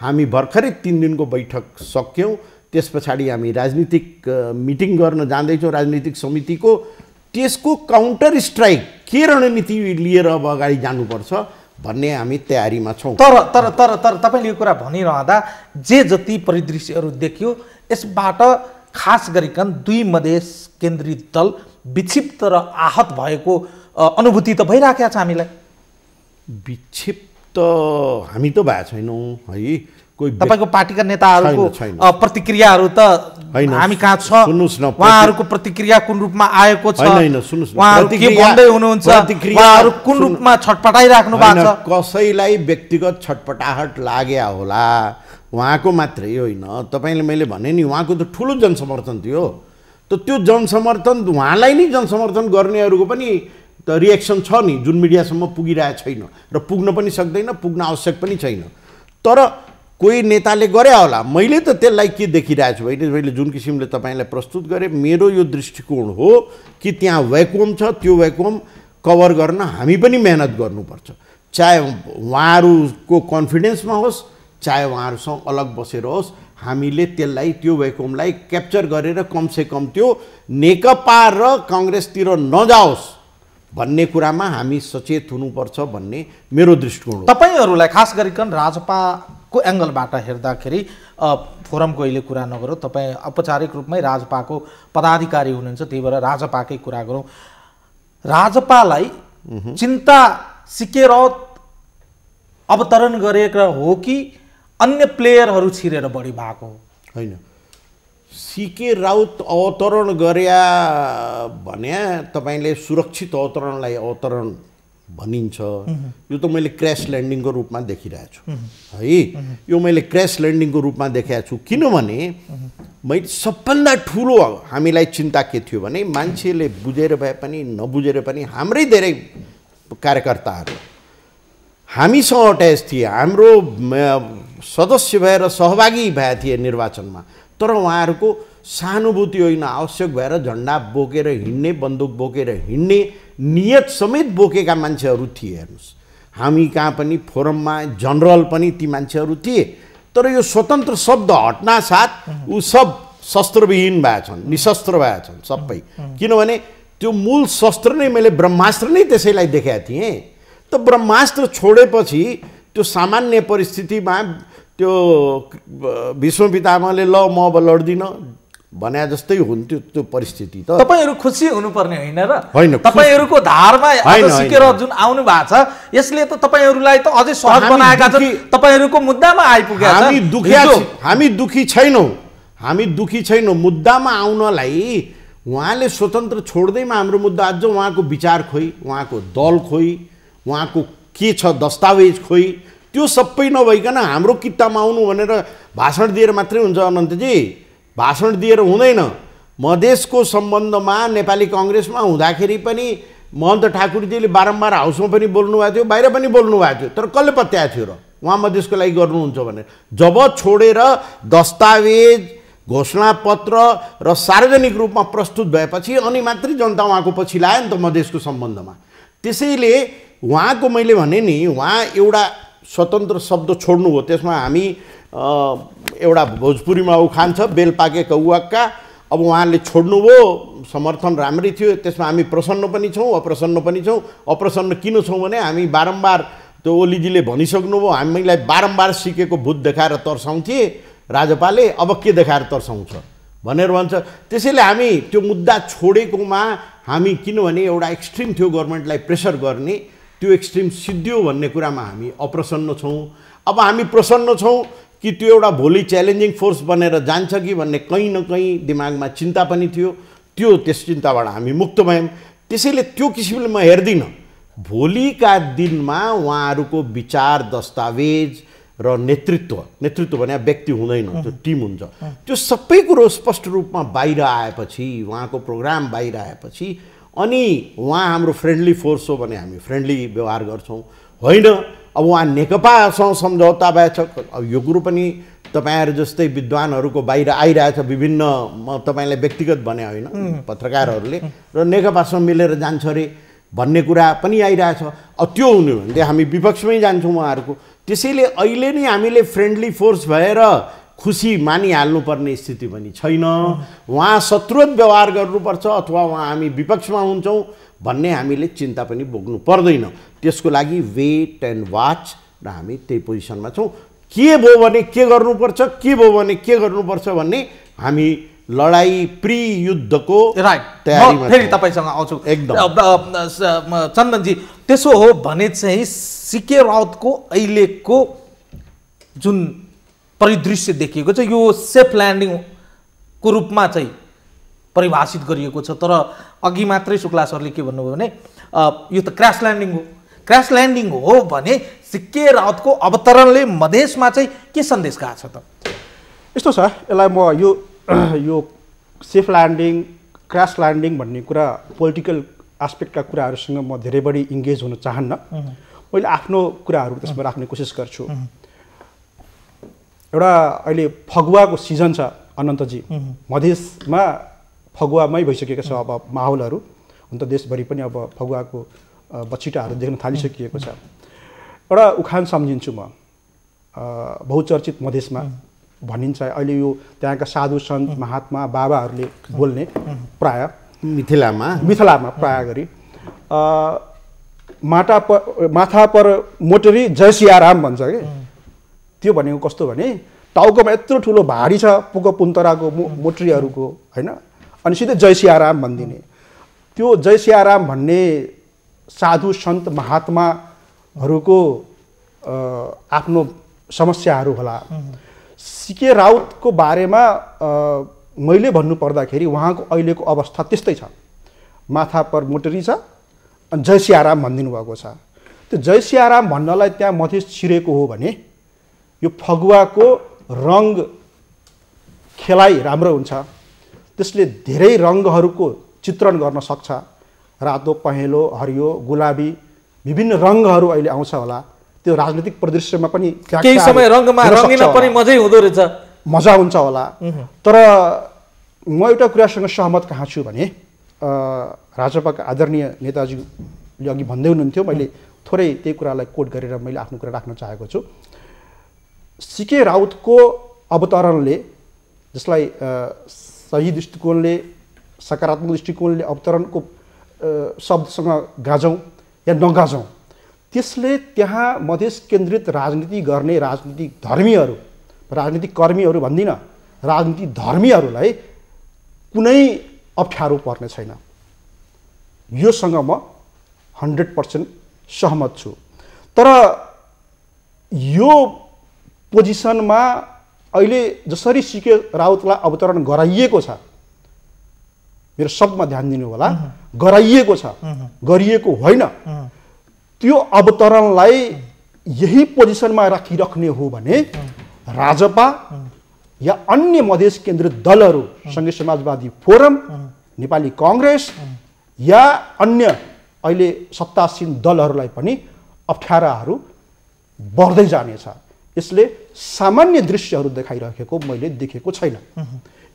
हामी भर्खरै 3 दिनको बैठक सक्यौँ। त्यस पछाडि हामी राजनीतिक मिटिङ गर्न जाँदैछौँ राजनीतिक समितिको। त्यसको काउन्टर स्ट्राइक के रणनीति लिएर अब अगाडि जानुपर्छ भन्ने हामी तयारीमा छौँ। तर तर तर तर तपाईँले यो कुरा भनिरहँदा जे जति परिदृश्यहरू देखियो यसबाट खास गरिकन दुई मधेस केन्द्रित दल विक्षिप्त र आहत भएको अनुभूति त भइराखेको छ हामीलाई। विक्षिप्त हामी त भए छैनौँ है। कोही तपाईँको पार्टीका नेताहरूको प्रतिक्रियाहरू त हामी कहाँ छ, उहाँहरूको प्रतिक्रिया कुन रूपमा आएको छ, उहाँहरू के भन्दै हुनुहुन्छ, उहाँहरू कुन रूपमा छटपटाइराख्नु भएको छ? कसैलाई व्यक्तिगत छटपटाहट लाग्या होला, उहाँको मात्रै होइन। तपाईँले मैले भने नि उहाँको त ठुलो जनसमर्थन थियो। त त्यो जनसमर्थन उहाँलाई नै जनसमर्थन गर्नेहरूको पनि त रिएक्सन छ नि, जुन मिडियासम्म पुगिरहेको छैन र पुग्न पनि सक्दैन, पुग्न आवश्यक पनि छैन। तर कोही नेताले गरे होला। मैले त त्यसलाई के देखिरहेको छु भने मैले जुन किसिमले तपाईँलाई प्रस्तुत गरेँ, मेरो यो दृष्टिकोण हो कि त्यहाँ भ्याकुम छ, त्यो भ्याकुम कभर गर्न हामी पनि मेहनत गर्नुपर्छ। चाहे उहाँहरूको कन्फिडेन्समा होस्, चाहे उहाँहरूसँग अलग बसेर होस्, हामीले त्यसलाई त्यो भ्याकुमलाई क्याप्चर गरेर कमसेकम त्यो नेकपा र काङ्ग्रेसतिर नजाओस् भन्ने कुरामा हामी सचेत हुनुपर्छ भन्ने मेरो दृष्टिकोण हो। तपाईँहरूलाई खास गरिकन राजपा को एङ्गलबाट हेर्दाखेरि फोरमको अहिले कुरा नगरौँ, तपाईँ औपचारिक रूपमै राजपाको पदाधिकारी हुनुहुन्छ, त्यही भएर राजपाकै कुरा गरौँ। राजपालाई चिन्ता सिके राउत अवतरण गरेका हो कि अन्य प्लेयरहरू छिरेर बढी भएको हो? होइन, सिके राउत अवतरण गर्या भने तपाईँले सुरक्षित अवतरणलाई अवतरण भनिन्छ। यो त मैले क्र्यास ल्यान्डिङको रूपमा देखिरहेको छु है, यो मैले क्र्यास ल्यान्डिङको रूपमा देखाएको छु। किनभने मैले सबभन्दा ठुलो हामीलाई चिन्ता के थियो भने मान्छेले बुझेर भए पनि नबुझेर पनि हाम्रै धेरै कार्यकर्ताहरू हामीसँग अट्याच थिए, हाम्रो सदस्य भएर सहभागी भए थिए निर्वाचनमा, तर उहाँहरूको सहानुभूति होइन, आवश्यक भएर झन्डा बोकेर हिँड्ने, बन्दुक बोकेर हिँड्ने नियत समेत बोकेका मान्छेहरू थिए। हेर्नुहोस्, हामी कहाँ पनि फोरममा जनरल पनि ती मान्छेहरू थिए, तर यो स्वतन्त्र शब्द हट्ना साथ ऊ सब शस्त्रविहीन भएछन्, निशस्त्र भएछन् सबै। किनभने त्यो मूल शस्त्र नै मैले ब्रह्मास्त्र नै त्यसैलाई देखाएको थिएँ। त ब्रह्मास्त्र छोडेपछि त्यो सामान्य परिस्थितिमा त्यो भीष्म पितामहले ल म अब लड्दिनँ भने जस्तै हुन्थ्यो त्यो परिस्थिति। त तपाईहरु खुसी हुनुपर्ने होइन र? होइन, तपाईहरुको धारमा आज सिकेर जुन आउनु भएको छ यसले त तपाईहरुलाई त अझै सहज बनाएका छन्, तपाईहरुको मुद्दामा आइपुगेका छ। हामी दुखी छैनौँ, हामी दुखी छैनौँ। मुद्दामा आउनलाई उहाँले स्वतन्त्र छोड्दैमा हाम्रो मुद्दा अझ उहाँको विचार खोइ, उहाँको दल खोइ, उहाँको के छ दस्तावेज खोइ, त्यो सबै नभइकन हाम्रो कित्तामा आउनु भनेर भाषण दिएर मात्रै हुन्छ अनन्तजी? भाषण दिएर हुँदैन। मधेसको सम्बन्धमा नेपाली कङ्ग्रेसमा हुँदाखेरि पनि महन्त ठाकुरजीले बारम्बार हाउसमा पनि बोल्नुभएको थियो, बाहिर पनि बोल्नुभएको थियो, तर कसले पत्याएको थियो र उहाँ मधेसको लागि गर्नुहुन्छ भनेर? जब छोडेर दस्तावेज, घोषणापत्र र सार्वजनिक रूपमा प्रस्तुत भएपछि अनि मात्रै जनता उहाँको पछि लाग्यो नि त मधेसको सम्बन्धमा। त्यसैले उहाँको मैले भने नि, उहाँ एउटा स्वतन्त्र शब्द छोड्नुभयो, त्यसमा हामी एउटा भोजपुरीमा उखान छ, बेल पाके कौवाक्का। अब उहाँले छोड्नुभयो, समर्थन राम्रै थियो, त्यसमा हामी प्रसन्न पनि छौँ अप्रसन्न पनि छौँ। अप्रसन्न किन छौँ भने हामी बारम्बार त्यो ओलीजीले भनिसक्नुभयो, हामीलाई बारम्बार सिकेको भूत देखाएर तर्साउँथे राजपाले, अब के देखाएर तर्साउँछ भनेर भन्छ। त्यसैले हामी त्यो मुद्दा छोडेकोमा हामी, किनभने एउटा एक्सट्रिम थियो गभर्मेन्टलाई प्रेसर गर्ने, त्यो एक्सट्रिम सिद्धियो भन्ने कुरामा हामी अप्रसन्न छौँ। अब हामी प्रसन्न छौँ कि त्यो एउटा भोलि च्यालेन्जिङ फोर्स बनेर जान्छ कि भन्ने कहीँ न कहीँ दिमागमा चिन्ता पनि थियो। त्यस चिन्ताबाट हामी मुक्त भयौँ। त्यसैले त्यो किसिमले म हेर्दिनँ। भोलिका दिनमा उहाँहरूको विचार, दस्तावेज र नेतृत्व भने व्यक्ति हुँदैन, त्यो टिम हुन्छ। त्यो सबै कुरो स्पष्ट रूपमा बाहिर आएपछि, उहाँको प्रोग्राम बाहिर आएपछि अनि उहाँ हाम्रो फ्रेन्डली फोर्स हो भने हामी फ्रेन्डली व्यवहार गर्छौँ। होइन, अब उहाँ नेकपासँग सम्झौता भएछ, अब यो कुरो पनि तपाईँहरू जस्तै विद्वानहरूको बाहिर आइरहेछ विभिन्न, म तपाईँलाई व्यक्तिगत भने होइन, पत्रकारहरूले, र नेकपासँग मिलेर जान्छ अरे भन्ने कुरा पनि आइरहेछ। अब त्यो हुने हो भने हामी विपक्षमै जान्छौँ उहाँहरूको। त्यसैले अहिले नै हामीले फ्रेन्डली फोर्स भएर खुसी मानिहाल्नुपर्ने स्थिति पनि छैन। उहाँ शत्रुवत व्यवहार गर्नुपर्छ अथवा उहाँ हामी विपक्षमा हुन्छौँ भन्ने हामीले चिन्ता पनि बोक्नु पर्दैन। त्यसको लागि वेट एन्ड वाच र हामी त्यही पोजिसनमा छौँ। के भयो भने के गर्नुपर्छ, के भयो भने के गर्नुपर्छ भन्ने हामी लडाई युद्धको तयारीमा। फेरि तपाईँसँग आउँछु एकदम। चन्दनजी, त्यसो हो भने चाहिँ सिके राउतको अहिलेको जुन परिदृश्य देखिएको छ यो सेफ ल्यान्डिङको रूपमा चाहिँ परिभाषित गरिएको छ, तर अघि मात्रै शुक्ला सरले के भन्नुभयो भने यो त क्र्यास ल्यान्डिङ हो। क्र्यास ल्यान्डिङ हो भने सिके राउतको अवतरणले मधेसमा चाहिँ के सन्देश गएको छ त? यस्तो छ, यसलाई म यो सेफ ल्यान्डिङ, क्र्यास ल्यान्डिङ भन्ने कुरा पोलिटिकल एस्पेक्टका कुराहरूसँग म धेरै बढी इङ्गेज हुन चाहन्न। मैले आफ्नो कुराहरू त्यसमा राख्ने कोसिस गर्छु। एउटा अहिले फगुवाको सिजन छ अनन्तजी, मधेसमा फगुवामै भइसकेको छ अब माहौलहरू। हुन त देशभरि पनि अब फगुवाको बछिटाहरू देख्न थालिसकिएको छ। एउटा उखान सम्झिन्छु म, बहुचर्चित मधेसमा भनिन्छ, अहिले यो त्यहाँका साधु सन्त महात्मा बाबाहरूले बोल्ने प्राय मिथिलामा प्राय गरी माथा पर मोटरी जय सियाराम भन्छ कि। त्यो भनेको कस्तो भने टाउकोमा यत्रो ठुलो भारी छ पुको पुन्तराको मोटरीहरूको होइन, अनि सिधै जय सियाराम भनिदिने। त्यो जय सियाराम भन्ने साधु सन्त महात्माहरूको आफ्नो समस्याहरू होला। सिके राउतको बारेमा मैले भन्नुपर्दाखेरि उहाँको अहिलेको अवस्था त्यस्तै छ, माथा पर मोटरी छ अनि जय सियाराम भनिदिनु भएको छ। त्यो जय सियाराम भन्नलाई त्यहाँ मधेस छिरेको हो भने यो फगुवाको रङ खेलाइ राम्रो हुन्छ, त्यसले धेरै रङहरूको चित्रण गर्न सक्छ। रातो, पहेँलो, हरियो, गुलाबी विभिन्न रङहरू अहिले आउँछ होला, त्यो राजनीतिक परिदृश्यमा पनि केही समय रङमा रङ्गिन पनि मजै हुँदो रहेछ, मजा हुन्छ होला। तर म एउटा कुरासँग सहमत कहाँ छु भने राजपाका आदरणीय नेताजीले अघि भन्दै हुनुहुन्थ्यो, मैले थोरै त्यही कुरालाई कोट गरेर मैले आफ्नो कुरा राख्न चाहेको छु। सिके राउतको अवतरणले, जसलाई सही दृष्टिकोणले सकारात्मक दृष्टिकोणले अवतरणको शब्दसँग गाजौँ या नगाजौँ, त्यसले त्यहाँ मधेस केन्द्रित राजनीति गर्ने राजनीतिक धर्मीहरू, राजनीतिक कर्मीहरू भन्दिनँ, राजनीतिक धर्मीहरूलाई कुनै अप्ठ्यारो पर्ने छैन। योसँग म 100% सहमत छु। तर यो पोजिसनमा अहिले जसरी सिके राउतलाई अवतरण गराइएको छ, मेरो शब्दमा ध्यान दिनु होला, गराइएको छ, गरिएको होइन। त्यो अवतरणलाई यही पोजिसनमा राखिराख्ने हो भने राजपा या अन्य मधेस केन्द्रित दलहरू, सङ्घीय समाजवादी फोरम, नेपाली काङ्ग्रेस या अन्य अहिले सत्तासीन दलहरूलाई पनि अप्ठ्याराहरू बढ्दै जानेछ। यसले सामान्य दृश्यहरू देखाइरहेको मैले देखेको छैन।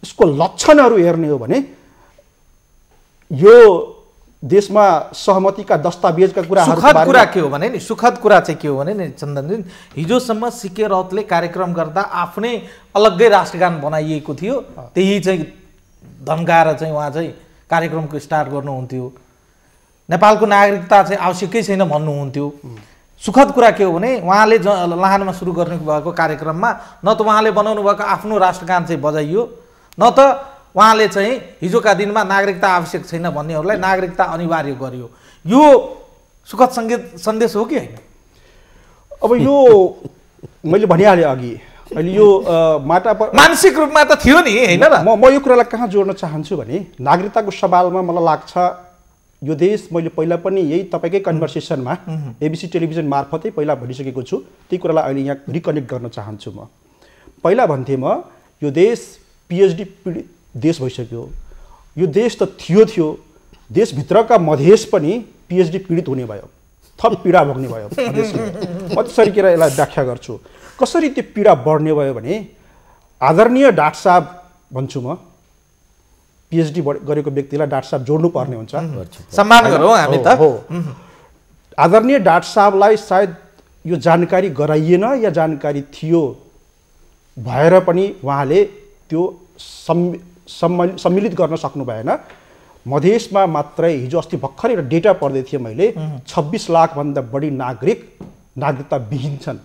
यसको लक्षणहरू हेर्ने हो भने यो देशमा सहमतिका दस्तावेजका कुराहरू, सुखद कुरा के हो भने नि, सुखद कुरा चाहिँ के हो भने नि चन्दनजी, हिजोसम्म सिके राउतले कार्यक्रम गर्दा आफ्नै अलग्गै राष्ट्रगान बनाइएको थियो, त्यही चाहिँ धम्काएर चाहिँ उहाँ चाहिँ कार्यक्रमको स्टार्ट गर्नुहुन्थ्यो। नेपालको नागरिकता चाहिँ आवश्यकै छैन भन्नुहुन्थ्यो। सुखद कुरा के हो भने उहाँले लाहानमा सुरु गर्नु भएको कार्यक्रममा न त उहाँले बनाउनु भएको आफ्नो राष्ट्रगान चाहिँ बजाइयो, न त उहाँले चाहिँ हिजोका दिनमा नागरिकता आवश्यक छैन भन्नेहरूलाई नागरिकता अनिवार्य गरियो। यो सुखद सन्देश हो कि होइन? अब यो मैले भनिहालेँ अघि, अहिले यो मानसिक रूपमा त थियो नि होइन र। म यो कुरालाई कहाँ जोड्न चाहन्छु भने नागरिकताको सवालमा मलाई लाग्छ यो देश, मैले पहिला पनि यही तपाईँकै कन्भर्सेसनमा एबिसी टेलिभिजन मार्फतै पहिला भनिसकेको छु, त्यही कुरालाई अहिले यहाँ रिकनेक्ट गर्न चाहन्छु। म पहिला भन्थेँ, म यो देश पिएचडी पीडित देश भइसक्यो। यो देश त थियो, देशभित्रका मधेस पनि पिएचडी पीडित हुने भयो, थप पीडा भोग्ने भयो मधेसले। म त्यसरी के यसलाई व्याख्या गर्छु, कसरी त्यो पीडा बढ्ने भयो भने आदरणीय डाक्टर साहब भन्छु म, पिएचडी गरेको व्यक्तिलाई डाक्टर साहब जोड्नु पर्ने हुन्छ, सम्मान गरौँ हामी त। आदरणीय डाक्टर साहबलाई सायद यो जानकारी गराइएन या जानकारी थियो भएर पनि उहाँले त्यो सम्मिलित गर्न सक्नु भएन। मधेसमा मात्रै हिजो अस्ति भर्खरै एउटा डेटा पढ्दै थिएँ मैले, 26 लाखभन्दा बढी नागरिकता विहीन छन्।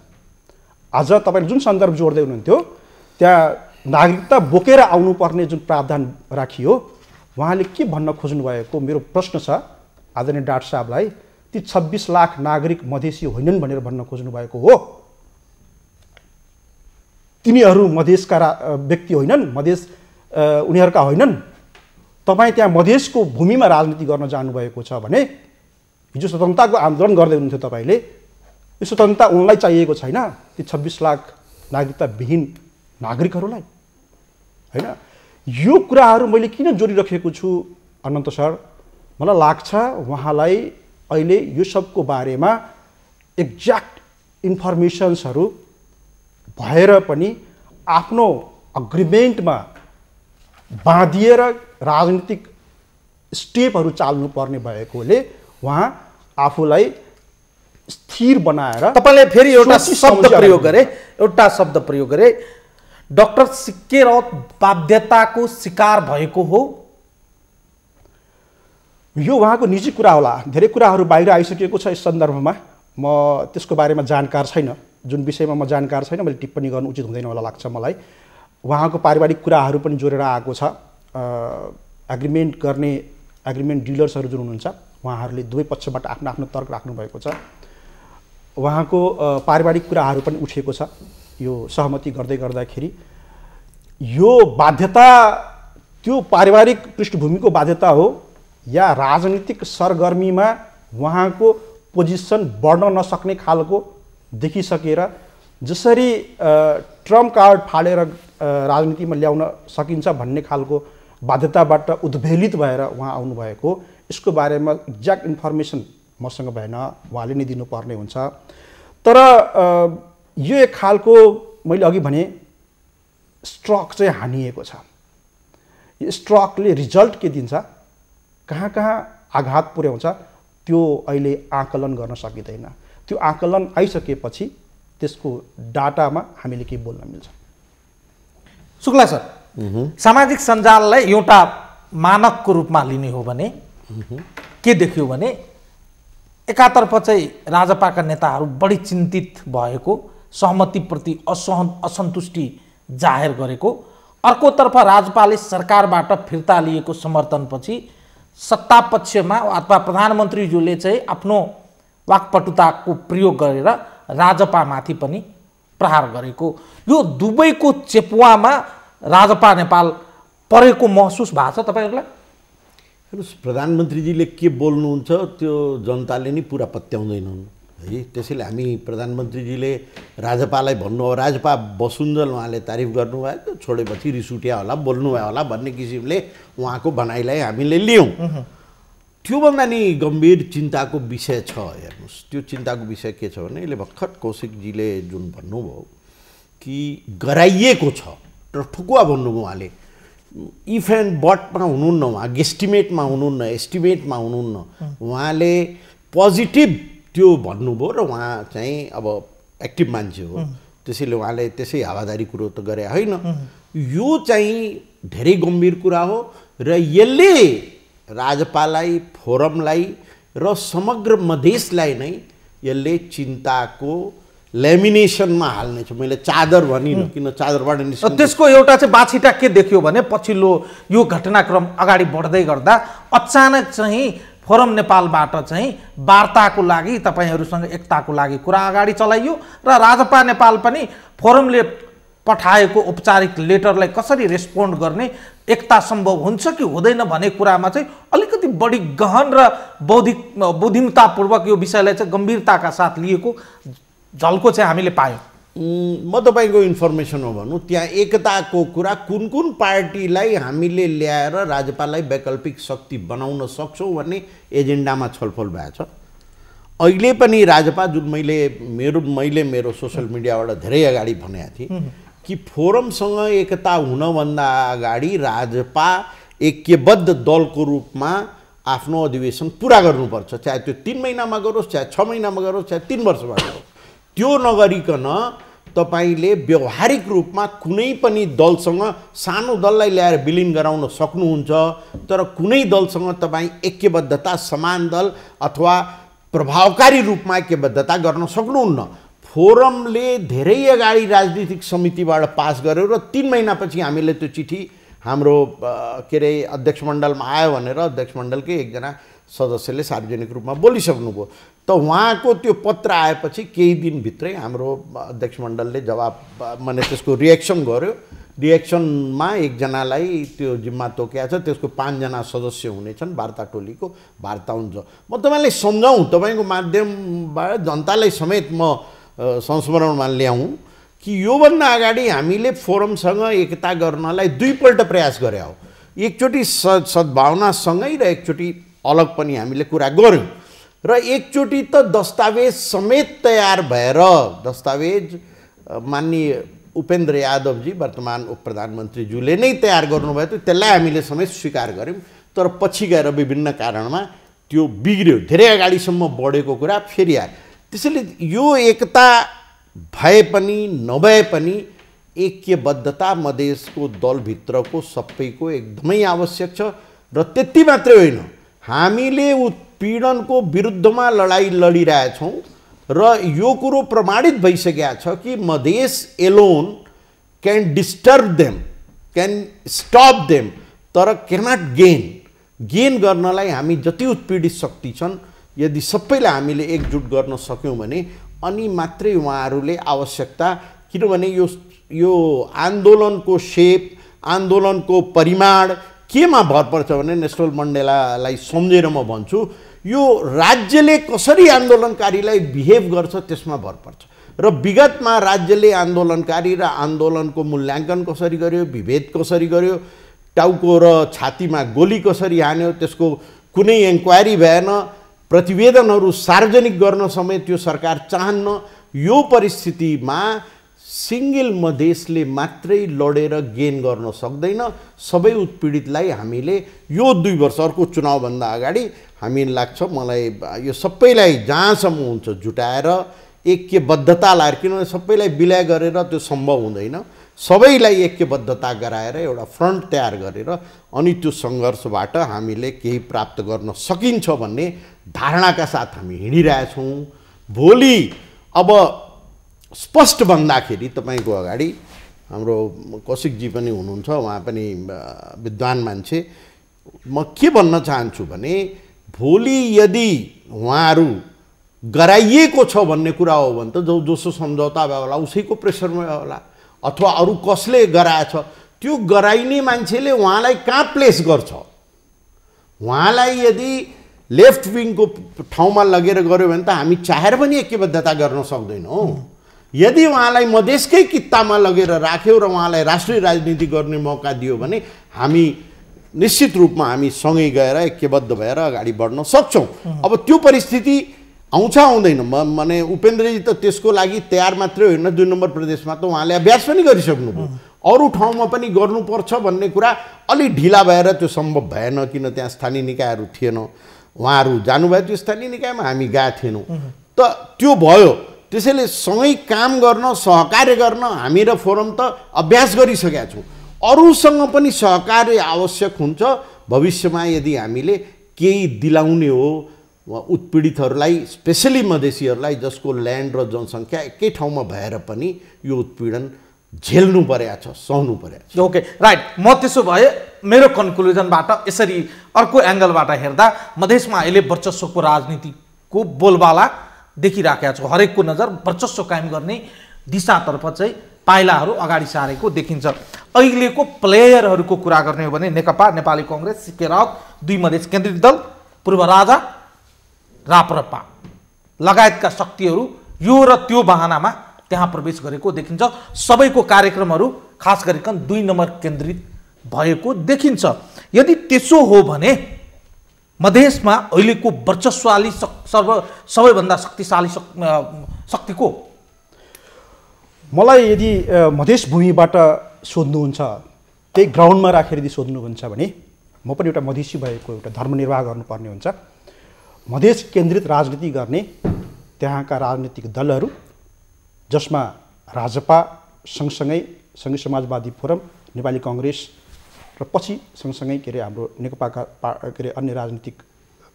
आज तपाईँले जुन सन्दर्भ जोड्दै हुनुहुन्थ्यो, त्यहाँ नागरिकता बोकेर आउनुपर्ने जुन प्रावधान राखियो, उहाँले के भन्न खोज्नु भएको मेरो प्रश्न छ आदरणीय डाक्टर साहबलाई, ती 26 लाख नागरिक मधेसी होइनन् भनेर भन्न खोज्नु भएको हो? तिनीहरू मधेसका व्यक्ति होइनन्, उनीहरूका होइनन्? तपाईँ त्यहाँ मधेसको भूमिमा राजनीति गर्न जानुभएको छ भने हिजो स्वतन्त्रताको आन्दोलन गर्दै हुनुहुन्थ्यो तपाईँले, यो स्वतन्त्रता उनलाई चाहिएको छैन, ती 26 लाख नागरिकता विहीन नागरिकहरूलाई होइन? यो कुराहरू मैले किन जोडिराखेको छु अनन्त सर, मलाई लाग्छ उहाँलाई अहिले यो सबको बारेमा एक्ज्याक्ट इन्फर्मेसन्सहरू भएर पनि आफ्नो अग्रिमेन्टमा बाँधिएर राजनीतिक स्टेपहरू चाल्नु पर्ने भएकोले उहाँ आफूलाई स्थिर बनाएर, तपाईँले फेरि एउटा शब्द प्रयोग गरे, डाक्टर सिके राउत बाध्यताको शिकार भएको हो। यो उहाँको निजी कुरा होला, धेरै कुराहरू बाहिर आइसकेको छ यस सन्दर्भमा, म त्यसको बारेमा जानकार छैन। जुन विषयमा म जानकार छैन, मैले टिप्पणी गर्नु उचित हुँदैन होला लाग्छ मलाई। उहाँको पारिवारिक कुराहरू पनि जोडेर आएको छ। एग्रिमेन्ट डिलर्सहरू जुन हुनुहुन्छ उहाँहरूले दुवै पक्षबाट आफ्नो आफ्नो तर्क राख्नुभएको छ। उहाँको पारिवारिक कुराहरू पनि उठेको छ। यो सहमति गर्दै गर्दाखेरि यो बाध्यता त्यो पारिवारिक पृष्ठभूमिको बाध्यता हो या राजनीतिक सरगर्मीमा उहाँको पोजिसन बढ्न नसक्ने खालको देखिसकेर जसरी ट्रम्प कार्ड फालेर राजनीतिमा ल्याउन सकिन्छ भन्ने खालको बाध्यताबाट उद्वेलित भएर उहाँ आउनुभएको, यसको बारेमा एक्ज्याक्ट इन्फर्मेसन मसँग भएन, उहाँले नै दिनुपर्ने हुन्छ। तर यो एक खालको मैले अघि भने स्ट्रोक चाहिँ हानिएको छ। यो स्ट्रोकले रिजल्ट के दिन्छ, कहाँ कहाँ आघात पुर्याउँछ त्यो अहिले आकलन गर्न सकिँदैन। त्यो आकलन आइसकेपछि त्यसको डाटामा हामीले के बोल्न मिल्छ। शुक्ला सर, सामाजिक सञ्जाललाई एउटा मानकको रूपमा लिने हो भने के देखियो भने एकातर्फ चाहिँ राजपाका नेताहरू बढी चिन्तित भएको, सहमतिप्रति असन्तुष्टि जाहेर गरेको, अर्कोतर्फ राजपाले सरकारबाट फिर्ता लिएको समर्थनपछि सत्ता पक्षमा अथवा प्रधानमन्त्रीज्यूले चाहिँ आफ्नो वाक्पटुताको प्रयोग गरेर राजपामाथि पनि प्रहार गरेको, यो दुवैको चेपुवामा राजपा नेपाल परेको महसुस भएको छ तपाईँहरूलाई? हेर्नुहोस्, प्रधानमन्त्रीजीले के बोल्नुहुन्छ त्यो जनताले नै पुरा पत्याउँदैनन् है। त्यसैले हामी प्रधानमन्त्रीजीले राजपालाई भन्नु हो, राजपा बसुन्जेल उहाँले तारिफ गर्नुभयो, छोडेपछि रिस उठ्या होला, बोल्नुभयो होला भन्ने किसिमले उहाँको भनाइलाई हामीले लियौँ। त्योभन्दा नि गम्भीर चिन्ताको विषय छ। हेर्नुहोस्, त्यो चिन्ताको विषय के छ भने अहिले भर्खर कौशिकजीले जुन भन्नुभयो कि गराइएको छ र ठुकुवा भन्नुभयो उहाँले, इफ एन्ड बटमा हुनुहुन्न, उहाँ गेस्टिमेटमा हुनुहुन्न, एस्टिमेटमा हुनुहुन्न, उहाँले पोजिटिभ त्यो भन्नुभयो र उहाँ चाहिँ अब एक्टिभ मान्छे हो, त्यसैले उहाँले त्यसै हावादारी कुरो त गरे होइन। यो चाहिँ धेरै गम्भीर कुरा हो र यसले राजपालाई, फोरमलाई र समग्र मधेसलाई नै यसले चिन्ताको ल्यामिनेसनमा हाल्नेछ। मैले चादर भनिनँ, किन चादरबाट निस्किन्छ। त्यसको एउटा चाहिँ बाछिटा के देखियो भने पछिल्लो यो घटनाक्रम अगाडि बढ्दै गर्दा अचानक चाहिँ फोरम नेपालबाट चाहिँ वार्ताको लागि, तपाईँहरूसँग एकताको लागि कुरा अगाडि चलाइयो र राजपा नेपाल पनि फोरमले पठाएको औपचारिक लेटरलाई कसरी रेस्पोन्ड गर्ने, एकता सम्भव हुन्छ कि हुँदैन भन्ने कुरामा चाहिँ अलिकति बढी गहन र बुद्धिमत्तापूर्वक यो विषयलाई चाहिँ गम्भीरताका साथ लिएको झल्को चाहिँ हामीले पायौँ। म तपाईँको इन्फर्मेसनमा भनौँ, त्यहाँ एकताको कुरा कुन कुन पार्टीलाई हामीले ल्याएर राजपालाई वैकल्पिक शक्ति बनाउन सक्छौँ भन्ने एजेन्डामा छलफल भएको छ। अहिले पनि राजपा जुन मैले मेरो सोसल मिडियाबाट धेरै अगाडि भनेको थिएँ कि फोरमसँग एकता हुनभन्दा अगाडि राजपा ऐक्यबद्ध दलको रूपमा आफ्नो अधिवेशन पुरा गर्नुपर्छ, चाहे त्यो 3 महिनामा गरोस्, चाहे 6 महिनामा गरोस्, चाहे 3 वर्षमा गरोस्। त्यो नगरिकन तपाईले व्यवहारिक रूपमा कुनै पनि दलसँग, सानो दललाई ल्याएर विलिन गराउन सक्नुहुन्छ, तर कुनै दलसँग तपाईँ ऐक्यबद्धता, समान दल अथवा प्रभावकारी रूपमा ऐक्यबद्धता गर्न सक्नुहुन्न। फोरमले धेरै अगाडि राजनीतिक समितिबाट पास गर्यो र 3 महिनापछि हामीले त्यो चिठी हाम्रो के अरे अध्यक्ष मण्डलमा आयो भनेर अध्यक्ष मण्डलकै एकजना सदस्यले सार्वजनिक रूपमा बोलिसक्नुभयो। त उहाँको त्यो पत्र आएपछि केही दिनभित्रै हाम्रो अध्यक्ष मण्डलले जवाब माने त्यसको रिएक्सन गर्यो। रिएक्सनमा एकजनालाई त्यो जिम्मा तोकेको छ, त्यसको 5 जना सदस्य हुनेछन्, वार्ता टोलीको वार्ता हुन्छ। म तपाईँलाई सम्झाउँ, तपाईँको माध्यमबाट जनतालाई समेत म संस्मरणमा ल्याउँ कि योभन्दा अगाडि हामीले फोरमसँग एकता गर्नलाई 2 पल्ट प्रयास गरे हो। एकचोटि सद्भावनासँगै र एकचोटि अलग पनि हामीले कुरा गऱ्यौँ र एकचोटि त दस्तावेज समेत तयार भएर, दस्तावेज माननीय उपेन्द्र यादवजी वर्तमान उप प्रधानमन्त्रीज्यूले नै तयार गर्नुभयो थियो, त्यसलाई हामीले समेत स्वीकार गऱ्यौँ। तर पछि गएर विभिन्न कारणमा त्यो बिग्रियो, धेरै अगाडिसम्म बढेको कुरा फेरि आयो। त्यसैले यो एकता भए पनि नभए पनि ऐक्यबद्धता मधेसको दलभित्रको सबैको एकदमै आवश्यक छ। र त्यति मात्रै होइन, हामीले उत्पीडनको विरुद्धमा लडाइँ लडिरहेछौँ र यो कुरो प्रमाणित भइसकेको छ कि Madhes alone can disturb them, can stop them, तर क्यानट गेन गर्नलाई हामी जति उत्पीडित शक्ति छन् यदि सबैलाई हामीले एकजुट गर्न सक्यौँ भने अनि मात्रै उहाँहरूले आवश्यकता, किनभने यो आन्दोलनको सेप, आन्दोलनको परिमाण केमा भर पर्छ भने नेल्सन मण्डेलालाई सम्झेर म भन्छु यो राज्यले कसरी आन्दोलनकारीलाई बिहेभ गर्छ त्यसमा भर पर्छ। र विगतमा राज्यले आन्दोलनकारी र आन्दोलनको मूल्याङ्कन कसरी गर्यो, विभेद कसरी गर्यो, टाउको र छातीमा गोली कसरी हान्यो, त्यसको कुनै इन्क्वायरी भएन, प्रतिवेदनहरू सार्वजनिक गर्न समेत त्यो सरकार चाहन्न। यो परिस्थितिमा सिंगल मधेसले मात्रै लडेर गेन गर्न सक्दैन। सबै उत्पीडितलाई हामीले यो 2 वर्ष अर्को चुनावभन्दा अगाडि हामीलाई लाग्छ, मलाई यो सबैलाई जहाँसम्म हुन्छ जुटाएर ऐक्यबद्धता लाएर, किनभने सबैलाई विलय गरेर त्यो सम्भव हुँदैन, सबैलाई ऐक्यबद्धता गराएर एउटा फ्रन्ट तयार गरेर अनि त्यो सङ्घर्षबाट हामीले केही प्राप्त गर्न सकिन्छ भन्ने धारणाका साथ हामी हिँडिरहेछौँ। भोलि अब स्पष्ट भन्दाखेरि तपाईँको अगाडि हाम्रो कौशिकजी पनि हुनुहुन्छ, उहाँ पनि विद्वान मान्छे, म के भन्न चाहन्छु भने भोलि यदि उहाँहरू गराइएको छ भन्ने कुरा हो भने त जोसो सम्झौता भयो होला, उसैको प्रेसरमा भयो होला, अथवा अरू कसले गराएछ त्यो गराइने मान्छेले उहाँलाई कहाँ प्लेस गर्छ। उहाँलाई यदि लेफ्ट विङको ठाउँमा लगेर गऱ्यो भने त हामी चाहेर पनि ऐक्यबद्धता गर्न सक्दैनौँ। यदि उहाँलाई मधेसकै कित्तामा लगेर राख्यो र उहाँलाई राष्ट्रिय राजनीति गर्ने मौका दियो भने हामी निश्चित रूपमा हामी सँगै गएर ऐक्यबद्ध भएर अगाडि बढ्न सक्छौँ। अब त्यो परिस्थिति आउँछ आउँदैन, माने उपेन्द्रजी त त्यसको लागि तयार मात्रै होइन, 2 नम्बर प्रदेशमा त उहाँले अभ्यास पनि गरिसक्नुभयो, अरू ठाउँमा पनि गर्नुपर्छ भन्ने कुरा अलि ढिला भएर त्यो सम्भव भएन, किन त्यहाँ स्थानीय निकायहरू थिएन। उहाँहरू जानुभयो त्यो स्थानीय निकायमा, हामी गएको थिएनौँ, त त्यो भयो। त्यसैले सँगै काम गर्न, सहकार्य गर्न हामी र फोरम त अभ्यास गरिसकेका छौँ। अरूसँग पनि सहकार्य आवश्यक हुन्छ भविष्यमा यदि हामीले केही दिलाउने हो उत्पीडितहरूलाई, स्पेसली मधेसीहरूलाई जसको ल्यान्ड र जनसङ्ख्या एकै ठाउँमा भएर पनि यो उत्पीडन झेल्नु परेको छ, सहनु परेको छ। Okay, right. म त्यसो भए मेरो कन्क्लुजनबाट यसरी अर्को एङ्गलबाट हेर्दा मधेसमा अहिले वर्चस्वको राजनीतिको बोलबाला देखिराखेका छु, हरेकको नजर वर्चस्व कायम गर्ने दिशातर्फ चाहिँ पाइलाहरू अगाडि सारेको देखिन्छ। अहिलेको प्लेयरहरूको कुरा गर्ने हो भने नेकपा, नेपाली कङ्ग्रेस, सिके राउत, 2 मधेस केन्द्रित दल, पूर्व राजा, राप्रपा लगायतका शक्तिहरू यो र त्यो बहानामा त्यहाँ प्रवेश गरेको देखिन्छ। सबैको कार्यक्रमहरू खास गरिकन 2 नम्बर केन्द्रित भएको देखिन्छ। यदि त्यसो हो भने मधेसमा अहिलेको वर्चस्वशाली सबैभन्दा शक्तिशाली शक्ति को? मलाई यदि मधेस भूमिबाट सोध्नुहुन्छ, त्यही ग्राउन्डमा राखेर यदि सोध्नुहुन्छ भने म पनि एउटा मधेसी भएको एउटा धर्मनिर्वाह गर्नुपर्ने हुन्छ। मधेस केन्द्रित राजनीति गर्ने त्यहाँका राजनीतिक दलहरू, जसमा राजपा सँगसँगै सङ्घीय समाजवादी फोरम, नेपाली कङ्ग्रेस र पछि सँगसँगै के अरे हाम्रो नेकपाका के अरे अन्य राजनीतिक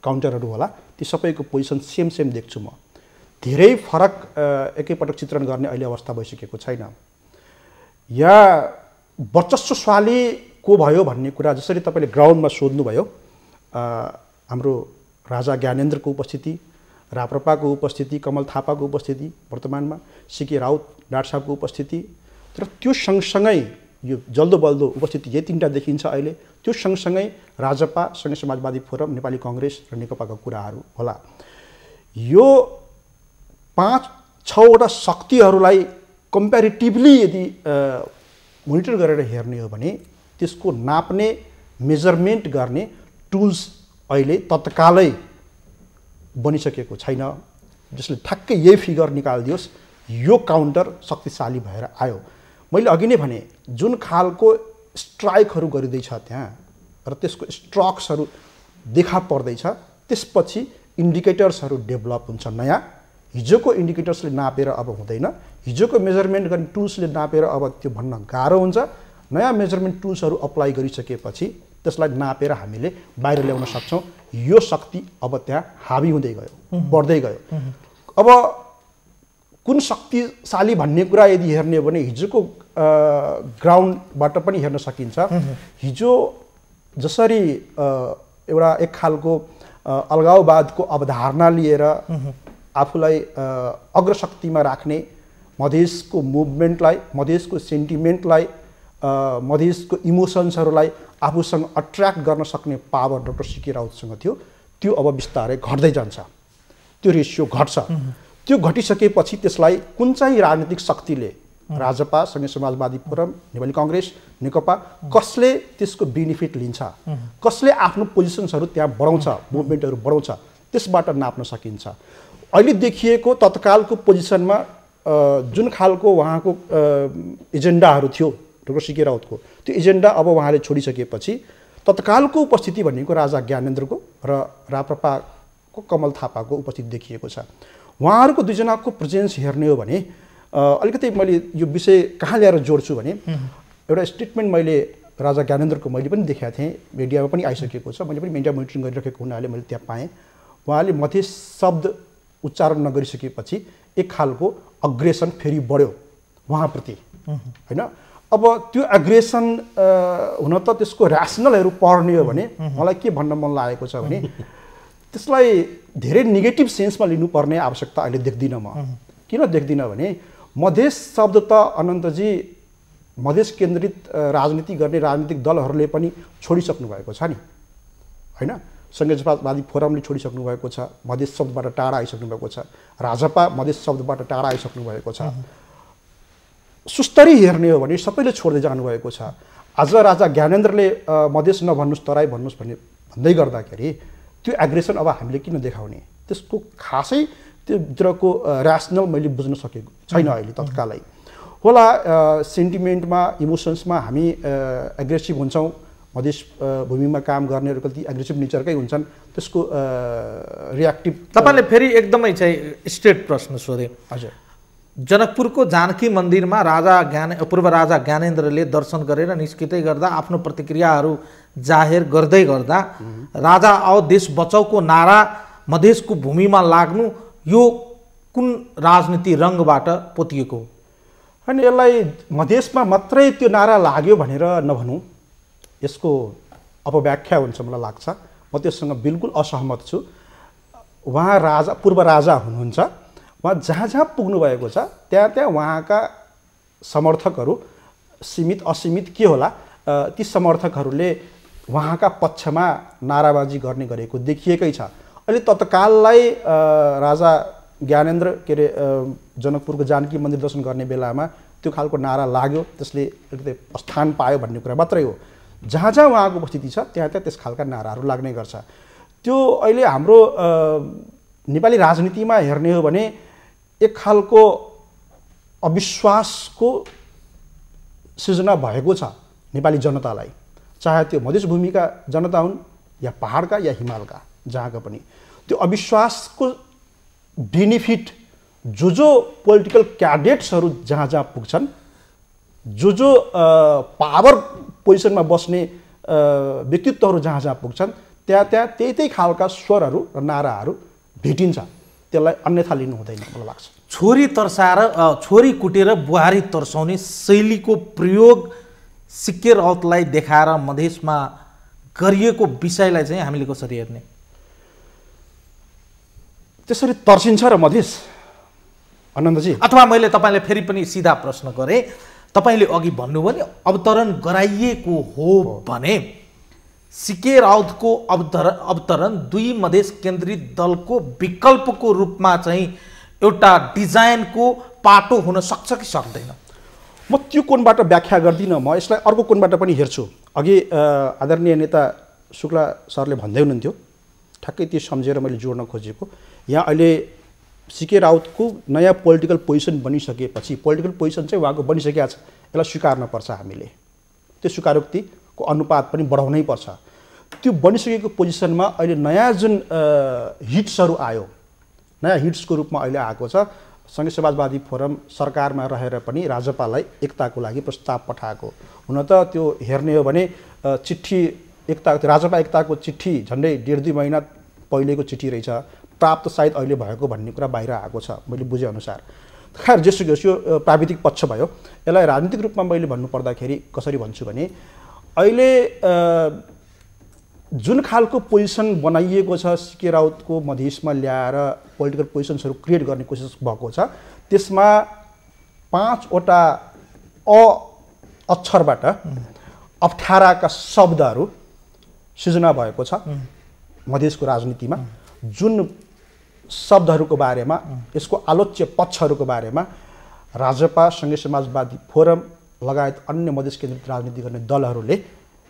काउन्टरहरू होला, ती सबैको पोजिसन सेम देख्छु म। धेरै फरक एकैपटक चित्रण गर्ने अहिले अवस्था भइसकेको छैन। या वर्चस्वशाली को भयो भन्ने कुरा जसरी तपाईँले ग्राउन्डमा सोध्नुभयो, हाम्रो राजा ज्ञानेन्द्रको उपस्थिति, राप्रपाको उपस्थिति, कमल थापाको उपस्थिति, वर्तमानमा सिके राउत डाट साहबको उपस्थिति, तर त्यो सँगसँगै यो जल्दो बल्दो उपस्थिति यही 3टा देखिन्छ अहिले। त्यो सँगसँगै राजपा, सङ्घीय समाजवादी फोरम, नेपाली कङ्ग्रेस र नेकपाका कुराहरू होला। यो 5-6वटा शक्तिहरूलाई कम्पेरिटिभली यदि मोनिटर गरेर हेर्ने हो भने त्यसको नाप्ने, मेजरमेन्ट गर्ने टुल्स अहिले तत्कालै बनिसकेको छैन, जसले ठ्याक्कै यही फिगर निकालिदियोस् यो काउन्टर शक्तिशाली भएर आयो। मैले अघि नै भने जुन खालको स्ट्राइकहरू गरिँदैछ त्यहाँ र त्यसको स्ट्रक्सहरू देखा पर्दैछ, त्यसपछि इन्डिकेटर्सहरू डेभलप हुन्छ नयाँ। हिजोको इन्डिकेटर्सले नापेर अब हुँदैन, हिजोको मेजरमेन्ट गर्ने टुल्सले नापेर अब त्यो भन्न गाह्रो हुन्छ। नयाँ मेजरमेन्ट टुल्सहरू अप्लाई गरिसकेपछि त्यसलाई नापेर हामीले बाहिर ल्याउन सक्छौँ। यो शक्ति अब त्यहाँ हावी हुँदै गयो, बढ्दै गयो। अब कुन शक्तिशाली भन्ने कुरा यदि हेर्ने हो भने हिजोको ग्राउन्डबाट पनि हेर्न सकिन्छ। हिजो जसरी एउटा एक खालको अलगाववादको अवधारणा लिएर आफूलाई अग्रशक्तिमा राख्ने मधेसको मुभमेन्टलाई, मधेसको सेन्टिमेन्टलाई, मधेसको इमोसन्सहरूलाई आफूसँग अट्र्याक्ट गर्न सक्ने पावर डाक्टर सीके राउतसँग थियो। त्यो अब बिस्तारै घट्दै जान्छ, त्यो रेसियो घट्छ। त्यो घटिसकेपछि त्यसलाई कुन चाहिँ राजनीतिक शक्तिले, राजपा, संघीय समाजवादी फोरम, नेपाली कङ्ग्रेस, नेकपा, कसले त्यसको बेनिफिट लिन्छ, कसले आफ्नो पोजिसन्सहरू त्यहाँ बढाउँछ, मुभमेन्टहरू बढाउँछ, त्यसबाट नाप्न सकिन्छ। अहिले देखिएको तत्कालको पोजिसनमा जुन खालको उहाँको एजेन्डाहरू थियो डाक्टर सीके राउतको, त्यो एजेन्डा अब उहाँले छोडिसकेपछि तत्कालको उपस्थिति भनेको राजा ज्ञानेन्द्रको र राप्रपाको कमल थापाको उपस्थिति देखिएको छ। उहाँहरूको दुईजनाको प्रेजेन्स हेर्ने हो भने अलिकति मैले यो विषय कहाँ ल्याएर जोड्छु भने एउटा स्टेटमेन्ट मैले राजा ज्ञानेन्द्रको मैले पनि देखाएको थिएँ, मिडियामा पनि आइसकेको छ, मैले पनि मिडिया मोनिटरिङ गरिरहेको हुनाले मैले त्यहाँ पाएँ। उहाँले मधेस शब्द उच्चारण नगरिसकेपछि एक खालको अग्रेसन फेरि बढ्यो उहाँप्रति, होइन। अब त्यो एग्रेसन हुन त त्यसको ऱ्यासनलहरू पढ्ने हो भने मलाई के भन्न मन लागेको छ भने त्यसलाई धेरै नेगेटिभ सेन्समा लिनुपर्ने आवश्यकता अहिले देख्दिनँ म। किन देख्दिनँ भने मधेस शब्द त अनन्तजी मधेस केन्द्रित राजनीति गर्ने राजनीतिक दलहरूले पनि छोडिसक्नु भएको छ नि, होइन। संघीय समाजवादी फोरमले छोडिसक्नु भएको छ, मधेस शब्दबाट टाढा आइसक्नु भएको छ, राजपा मधेस शब्दबाट टाढा आइसक्नु भएको छ। सुस्तरी हेर्ने हो भने सबैले छोड्दै जानुभएको छ। आज राजा ज्ञानेन्द्रले मधेस नभन्नुहोस् तराई भन्नुहोस् भन्दै गर्दाखेरि त्यो एग्रेसन अब हामीले किन देखाउने, त्यसको खासै त्योभित्रको ऱ्यासनल मैले बुझ्न सकेको छैन अहिले तत्कालै। होला सेन्टिमेन्टमा, इमोसन्समा हामी एग्रेसिभ हुन्छौँ, मधेस भूमिमा काम गर्नेहरू कति एग्रेसिभ नेचरकै हुन्छन्, त्यसको रियाक्टिभ। तपाईँले फेरि एकदमै चाहिँ स्ट्रेट प्रश्न सोधे। हजुर, जनकपुरको जानकी मन्दिरमा पूर्व राजा ज्ञानेन्द्रले दर्शन गरेर निस्किँदै गर्दा आफ्नो प्रतिक्रियाहरू जाहेर गर्दै गर्दा राजा आओ देश बचाउको नारा मधेसको भूमिमा लाग्नु यो कुन राजनीति रङ्गबाट पोतिएको हो? अनि यसलाई मधेसमा मात्रै त्यो नारा लाग्यो भनेर नभनौँ, यसको अपव्याख्या हुन्छ मलाई लाग्छ। म त्यससँग बिल्कुल असहमत छु। उहाँ राजा, पूर्व राजा हुनुहुन्छ, उहाँ जहाँ जहाँ पुग्नु भएको छ त्यहाँ त्यहाँ उहाँका समर्थकहरू सीमित असीमित के होला, ती समर्थकहरूले उहाँका पक्षमा नाराबाजी गर्ने गरेको देखिएकै छ। अहिले तत्काललाई राजा ज्ञानेन्द्र के अरे जनकपुरको जानकी मन्दिर दर्शन गर्ने बेलामा त्यो खालको नारा लाग्यो, त्यसले अलिकति स्थान पायो भन्ने कुरा मात्रै हो। जहाँ जहाँ उहाँको उपस्थिति छ त्यहाँ त्यहाँ त्यस खालका नाराहरू लाग्ने गर्छ। त्यो अहिले हाम्रो नेपाली राजनीतिमा हेर्ने हो भने एक खालको अविश्वासको सृजना भएको छ नेपाली जनतालाई, चाहे त्यो मधेस भूमिका जनता हुन् या पहाडका या हिमालका, जहाँका पनि। त्यो अविश्वासको बेनिफिट जो पोलिटिकल क्याडेट्सहरू जहाँ जहाँ पुग्छन्, जो पावर पोजिसनमा बस्ने व्यक्तित्वहरू जहाँ जहाँ पुग्छन् त्यहाँ त्यहाँ त्यही खालका स्वरहरू र नाराहरू भेटिन्छ। त्यसलाई अन्यथा लिनु हुँदैन मलाई लाग्छ। छोरी तर्साएर छोरी कुटेर बुहारी तर्साउने शैलीको प्रयोग सीके राउतलाई देखाएर मधेसमा गरिएको विषयलाई चाहिँ हामीले कसरी हेर्ने? त्यसरी तर्सिन्छ र मधेस आनन्दजी? अथवा मैले तपाईँलाई फेरि पनि सिधा प्रश्न गरेँ, तपाईँले अघि भन्नुभयो नि अवतरण गराइएको हो भने सीके राउतको अवतरण दुई मधेस केन्द्रित दलको विकल्पको रूपमा चाहिँ एउटा डिजाइनको पाटो हुन सक्छ कि सक्दैन? म त्यो कोणबाट व्याख्या गर्दिनँ, म यसलाई अर्को कोणबाट पनि हेर्छु। अघि आदरणीय नेता शुक्ला सरले भन्दै हुनुहुन्थ्यो, ठ्याक्कै त्यो सम्झेर मैले जोड्न खोजेको। यहाँ अहिले सीके राउतको नयाँ पोलिटिकल पोजिसन बनिसकेपछि, पोलिटिकल पोजिसन चाहिँ उहाँको बनिसकेको छ, यसलाई स्वीकार्नुपर्छ हामीले। त्यो स्वीकारोक्तिको अनुपात पनि बढाउनै पर्छ। त्यो बनिसकेको पोजिसनमा अहिले नयाँ जुन हिट्सहरू आयो, नयाँ हिट्सको रूपमा अहिले आएको छ। संघीय समाजवादी फोरम सरकारमा रहेर पनि राजपालाई एकताको लागि प्रस्ताव पठाएको। हुन त त्यो हेर्ने हो भने चिठी एकता, राजपा एकताको चिठी झन्डै 1.5-2 महिना पहिलेको चिठी रहेछ, प्राप्त सायद अहिले भएको भन्ने कुरा बाहिर आएको छ मैले बुझेअनुसार। खैर जेसुकै होस्, यो प्राविधिक पक्ष भयो। यसलाई राजनीतिक रूपमा मैले भन्नुपर्दाखेरि कसरी भन्छु भने अहिले जुन खालको पोजिसन बनाइएको छ सीके राउतको मधेसमा ल्याएर पोलिटिकल पोजिसन्सहरू क्रिएट गर्ने कोसिस भएको छ, त्यसमा 5 वटा अक्षरबाट अप्ठ्याराका शब्दहरू सृजना भएको छ मधेसको राजनीतिमा। जुन शब्दहरूको बारेमा, यसको आलोच्य पक्षहरूको बारेमा राजपा, सङ्घीय समाजवादी फोरम लगायत अन्य मधेस केन्द्रित राजनीति गर्ने दलहरूले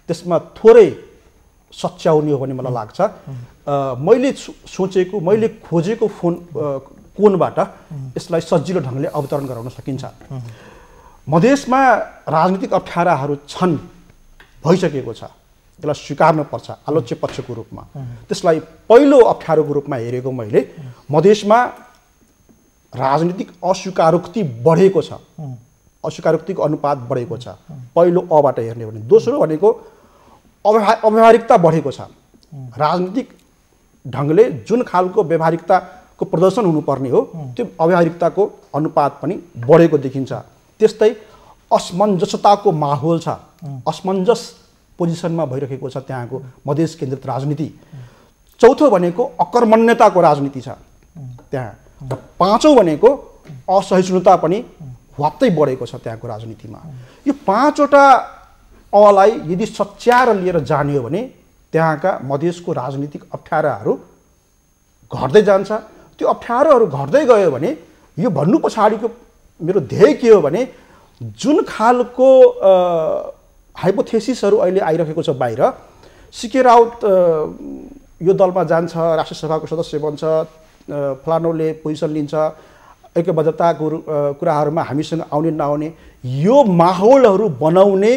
त्यसमा थोरै सच्याउने हो भन्ने मलाई लाग्छ। मैले सोचेको, मैले खोजेको कोणबाट यसलाई सजिलो ढङ्गले अवतरण गराउन सकिन्छ। मधेसमा राजनीतिक अप्ठ्याराहरू छन्, भइसकेको छ, त्यसलाई स्वीकार्नुपर्छ आलोच्य पक्षको रूपमा। त्यसलाई पहिलो अप्ठ्यारोको रूपमा हेरेको मैले, मधेसमा राजनीतिक अस्वीकारोक्ति बढेको छ, अस्वीकारोक्तिको अनुपात बढेको छ, पहिलो अबाट हेर्ने हो भने। दोस्रो भनेको अव्यावहारिकता बढेको छ। राजनीतिक ढङ्गले जुन खालको व्यावहारिकताको प्रदर्शन हुनुपर्ने हो त्यो अव्यावहारिकताको अनुपात पनि बढेको देखिन्छ। त्यस्तै असमञ्जसताको माहौल छ, असमञ्जस पोजिसनमा भइरहेको छ त्यहाँको मधेस केन्द्रित राजनीति। चौथो भनेको अकर्मण्यताको राजनीति छ त्यहाँ, र पाँचौँ भनेको असहिष्णुता पनि वात्तै बढेको छ त्यहाँको राजनीतिमा। यो 5 वटा अलाई यदि सच्याएर लिएर जाने हो भने त्यहाँका मधेसको राजनीतिक अप्ठ्याराहरू घट्दै जान्छ। त्यो अप्ठ्यारोहरू घट्दै गयो भने यो भन्नु पछाडिको मेरो ध्येय के हो भने जुन खालको हाइपोथेसिसहरू अहिले आइरहेको छ बाहिर, सीके राउत यो दलमा जान्छ, राष्ट्रिय सभाको सदस्य बन्छ, फलानोले पोजिसन लिन्छ, ऐक्यबद्धताको कुराहरूमा हामीसँग आउने नआउने, यो माहौलहरू बनाउने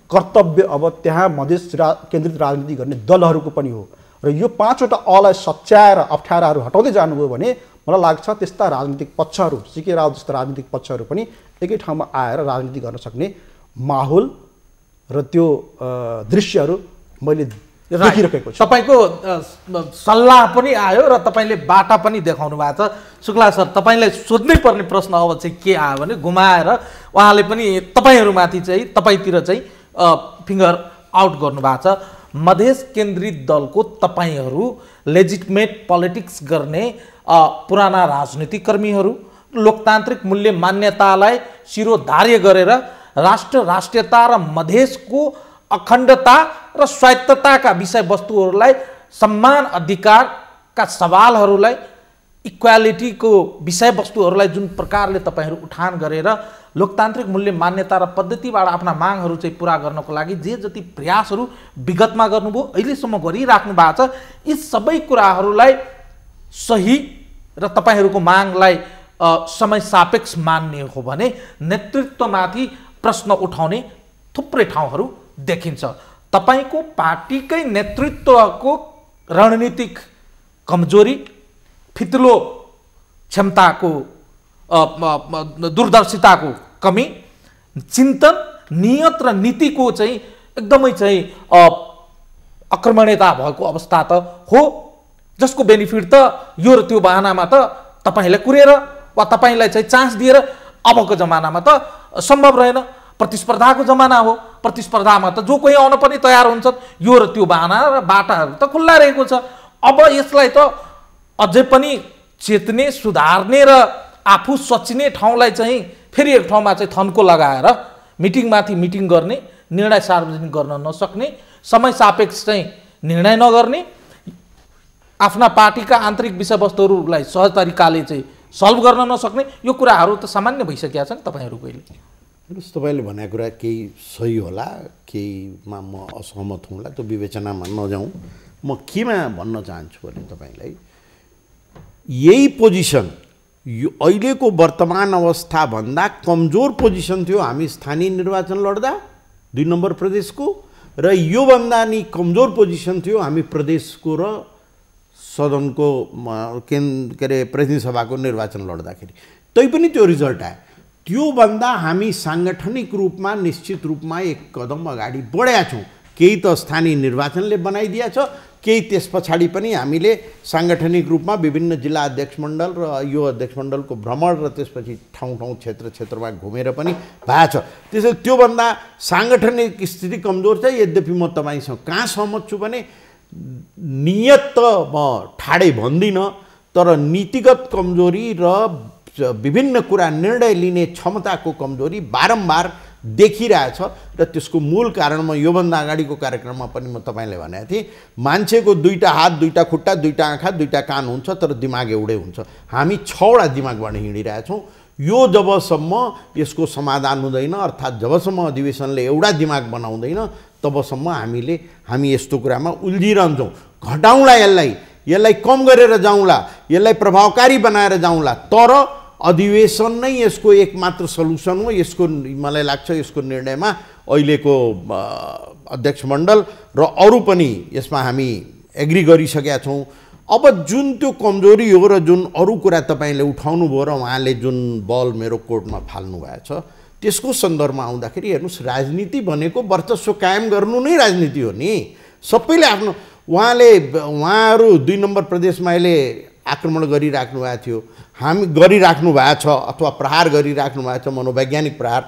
कर्तव्य अब त्यहाँ मधेस केन्द्रित राजनीति गर्ने दलहरूको पनि हो। र यो 5 वटा अलाई सच्याएर अप्ठ्याराहरू हटाउँदै जानुभयो भने मलाई लाग्छ त्यस्ता राजनीतिक पक्षहरू, सीके राउत जस्ता राजनीतिक पक्षहरू पनि एकै ठाउँमा आएर राजनीति गर्न सक्ने माहौल र त्यो दृश्यहरू मैले देखिरहेको छु। तपाईँको सल्लाह पनि आयो र तपाईँले बाटा पनि देखाउनु भएको छ। शुक्ला सर, तपाईँलाई सोध्नै पर्ने प्रश्न अब चाहिँ के आयो भने घुमाएर उहाँले पनि तपाईँहरूमाथि चाहिँ, तपाईँतिर चाहिँ फिङ्गर आउट गर्नुभएको छ। मधेस केन्द्रित दलको तपाईँहरू लेजिटिमेट पोलिटिक्स गर्ने पुराना राजनीतिक कर्मीहरू, लोकतान्त्रिक मूल्य मान्यतालाई शिरोधार्य गरेर राष्ट्र, राष्ट्रियता र मधेसको अखण्डता र स्वायत्तताका विषयवस्तुहरूलाई, सम्मान अधिकारका सवालहरूलाई, इक्वालिटीको विषयवस्तुहरूलाई जुन प्रकारले तपाईँहरू उठान गरेर लोकतान्त्रिक मूल्य मान्यता र पद्धतिबाट आफ्ना मागहरू चाहिँ पुरा गर्नको लागि जे जति प्रयासहरू विगतमा गर्नुभयो, अहिलेसम्म गरिराख्नु भएको छ, यी सबै कुराहरूलाई सही र तपाईँहरूको मागलाई समय सापेक्ष मान्ने हो भने नेतृत्वमाथि प्रश्न उठाउने थुप्रै ठाउँहरू देखिन्छ। तपाईँको पार्टीकै नेतृत्वको रणनीतिक कमजोरी, फितलो क्षमताको, दूरदर्शिताको कमी, चिन्तन, नियत र नीतिको चाहिँ एकदमै चाहिँ अकर्मण्यता भएको अवस्था त हो, जसको बेनिफिट त यो र त्यो बहानामा त तपाईँलाई कुरेर वा तपाईँलाई चाहिँ चान्स दिएर अबको जमानामा त सम्भव रहेन। प्रतिस्पर्धाको जमाना हो, प्रतिस्पर्धामा त जो कोही आउन पनि तयार हुन्छन्, यो र त्यो बहाना र बाटाहरू त खुल्ला रहेको छ। अब यसलाई त अझै पनि चेत्ने, सुधार्ने र आफू सचिने ठाउँलाई चाहिँ फेरि एक ठाउँमा चाहिँ थन्को लगाएर मिटिङमाथि मिटिङ गर्ने, निर्णय सार्वजनिक गर्न नसक्ने, समय सापेक्ष चाहिँ निर्णय नगर्ने, आफ्ना पार्टीका आन्तरिक विषयवस्तुहरूलाई सहज तरिकाले चाहिँ सल्भ गर्न नसक्ने, यो कुराहरू त सामान्य भइसकेका छन् तपाईँहरूको अहिले। हेर्नुहोस्, तपाईँले भनेको कुरा केही सही होला, केहीमा म असहमत हुँला, त्यो विवेचनामा नजाउँ। म केमा भन्न चाहन्छु भने तपाईँलाई यही पोजिसन यो अहिलेको वर्तमान अवस्थाभन्दा कमजोर पोजिसन थियो हामी स्थानीय निर्वाचन लड्दा 2 नम्बर प्रदेशको, र योभन्दा नि कमजोर पोजिसन थियो हामी प्रदेशको र सदनको के अरे प्रतिनिधि सभाको निर्वाचन लड्दाखेरि। तैपनि त्यो रिजल्ट आयो। त्योभन्दा हामी साङ्गठनिक रूपमा निश्चित रूपमा एक कदम अगाडि बढेका छौँ। केही त स्थानीय निर्वाचनले बनाइदिया छ, केही त्यस पछाडि पनि हामीले साङ्गठनिक रूपमा विभिन्न जिल्ला अध्यक्ष मण्डल र यो अध्यक्ष मण्डलको भ्रमण र त्यसपछि ठाउँ ठाउँ क्षेत्रमा घुमेर पनि भएको छ। त्यसैले त्योभन्दा साङ्गठनिक स्थिति कमजोर छ। यद्यपि म तपाईँसँग कहाँ सहमत छु भने नियत त म ठाडै भन्दिनँ, तर नीतिगत कमजोरी र विभिन्न कुरा निर्णय लिने क्षमताको कमजोरी बारम्बार देखिरहेछ र त्यसको मूल कारण म योभन्दा अगाडिको कार्यक्रममा पनि म तपाईँलाई भनेको थिएँ, मान्छेको दुईटा हात, दुईटा खुट्टा, दुईटा आँखा, दुईटा कान हुन्छ, तर दिमाग एउटै हुन्छ। हामी 6वटा दिमागबाट हिँडिरहेछौँ। यो जबसम्म यसको समाधान हुँदैन, अर्थात् जबसम्म अधिवेशनले एउटा दिमाग बनाउँदैन, तबसम्म हामी यस्तो कुरामा उल्झिरहन्छौँ। घटाउँला, यसलाई कम गरेर जाउँला, यसलाई प्रभावकारी बनाएर जाउँला, तर अधिवेशन नै यसको एकमात्र सल्युसन हो। यसको मलाई लाग्छ यसको निर्णयमा अहिलेको अध्यक्ष मण्डल र अरू पनि यसमा हामी एग्री गरिसकेका छौँ। अब जुन त्यो कमजोरी हो र जुन अरू कुरा तपाईँले उठाउनु भयो र उहाँले जुन बल मेरो कोर्टमा फाल्नु भएको छ, त्यसको सन्दर्भमा आउँदाखेरि हेर्नुहोस्, राजनीति भनेको वर्चस्व कायम गर्नु नै राजनीति हो नि। सबैले आफ्नो उहाँहरू 2 नम्बर प्रदेशमा अहिले आक्रमण गरिराख्नु भएको थियो, हामी गरिराख्नु भएको छ, अथवा प्रहार गरिराख्नु भएको छ, मनोवैज्ञानिक प्रहार।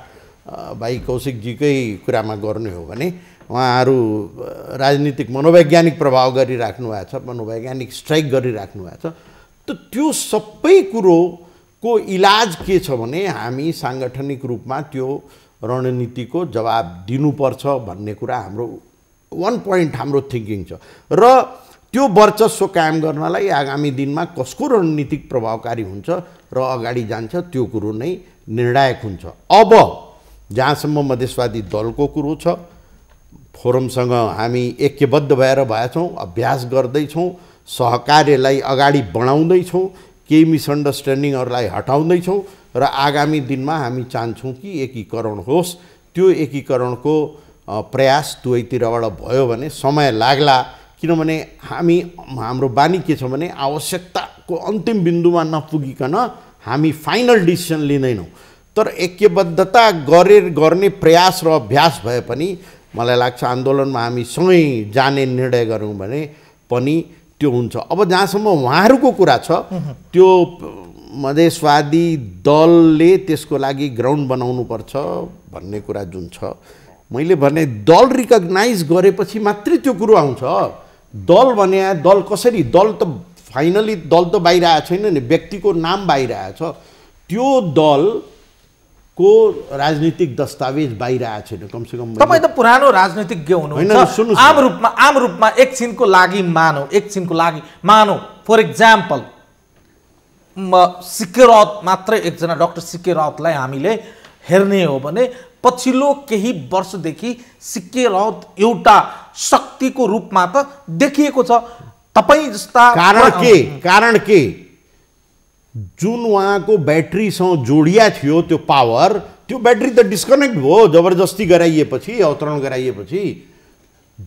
भाइ कौशिकजीकै कुरामा गर्ने हो भने उहाँहरू राजनीतिक मनोवैज्ञानिक प्रभाव गरिराख्नु भएको छ, मनोवैज्ञानिक स्ट्राइक गरिराख्नु भएको छ। त त्यो सबै कुरोको इलाज के छ भने हामी साङ्गठनिक रूपमा त्यो रणनीतिको जवाब दिनुपर्छ भन्ने कुरा हाम्रो 1 पोइन्ट हाम्रो थिङ्किङ छ। र त्यो वर्चस्व कायम गर्नलाई आगामी दिनमा कसको रणनीतिक प्रभावकारी हुन्छ र अगाडि जान्छ त्यो कुरो नै निर्णायक हुन्छ। अब जहाँसम्म मधेसवादी दलको कुरो छ, फोरमसँग हामी ऐक्यबद्ध भएर भएछौँ, अभ्यास गर्दैछौँ, सहकार्यलाई अगाडि बढाउँदैछौँ, केही मिसअन्डरस्ट्यान्डिङहरूलाई हटाउँदैछौँ र आगामी दिनमा हामी चाहन्छौँ कि एकीकरण होस्। त्यो एकीकरणको प्रयास दुवैतिरबाट भयो भने समय लाग्ला, किनभने हाम्रो बानी के छ भने आवश्यकताको अन्तिम बिन्दुमा नपुगिकन हामी फाइनल डिसिसन लिँदैनौँ। तर ऐक्यबद्धता गर्ने प्रयास र अभ्यास भए पनि मलाई लाग्छ आन्दोलनमा हामी सँगै जाने निर्णय गऱ्यौँ भने पनि त्यो हुन्छ। अब जहाँसम्म उहाँहरूको कुरा छ, त्यो मधेसवादी दलले त्यसको लागि ग्राउन्ड बनाउनुपर्छ भन्ने कुरा जुन छ, मैले भने दल रिकग्नाइज गरेपछि मात्रै त्यो कुरो आउँछ। दल भने दल कसरी, दल त फाइनली दल त बाहिर आएको छैन नि, व्यक्तिको नाम बाहिर आएको छ। त्यो दलको राजनीतिक दस्तावेज बाहिर आएको छैन। कमसेकम तपाईँ त पुरानो राजनीतिज्ञ हुनुहुन्छ। आम रूपमा एकछिनको लागि मानौ फर इक्जाम्पल सिके राउत मात्रै एकजना डाक्टर सिके राउतलाई हामीले हेर्ने हो भने पछिल्लो केही वर्षदेखि सिके राउत एउटा शक्तिको रूपमा त देखिएको छ। तपाईँ जस्ता कारण के जुन उहाँको ब्याट्रीसँग जोडिया थियो त्यो पावर, त्यो ब्याट्री त डिस्कनेक्ट भयो जबरजस्ती गराइएपछि, अवतरण गराइएपछि।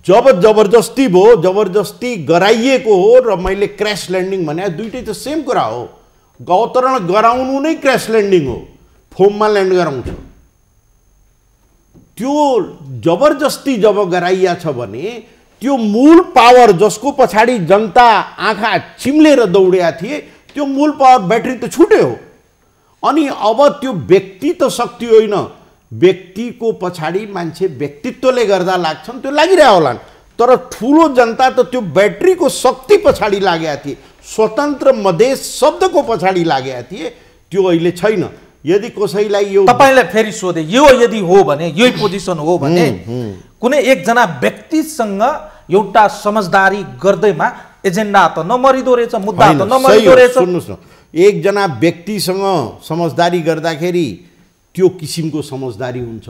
जब जबरजस्ती भयो, जबरजस्ती गराइएको हो र मैले क्र्यास ल्यान्डिङ भने दुइटै त सेम कुरा हो। अवतरण गराउनु नै क्र्यास ल्यान्डिङ हो, फोममा ल्यान्ड गराउँछ। त्यो जबरजस्ती जब गराइया छ भने त्यो मूल पावर जसको पछाडि जनता आँखा चिम्लेर दौडिया थिए, त्यो मूल पावर ब्याट्री त छुट्यो। अनि अब त्यो व्यक्ति त शक्ति होइन, व्यक्तिको पछाडि मान्छे व्यक्तित्वले गर्दा लाग्छन्, त्यो लागिरह्यो होलान्। तर ठुलो जनता त त्यो ब्याट्रीको शक्ति पछाडि लागेका थिए, स्वतन्त्र मधेस शब्दको पछाडि लागेका थिए। त्यो अहिले छैन। यदि कसैलाई यो तपाईलाई फेरि सोधे, यो यदि हो भने, यही पोजिसन हो भने कुनै एकजना व्यक्तिसँग एउटा समझदारी गर्दैमा एजेन्डा त नमरिदो रहेछ, मुद्दा त नमरिदो रहेछ। सुन्नुहोस् न, एकजना व्यक्तिसँग समझदारी गर्दाखेरि त्यो किसिमको समझदारी हुन्छ,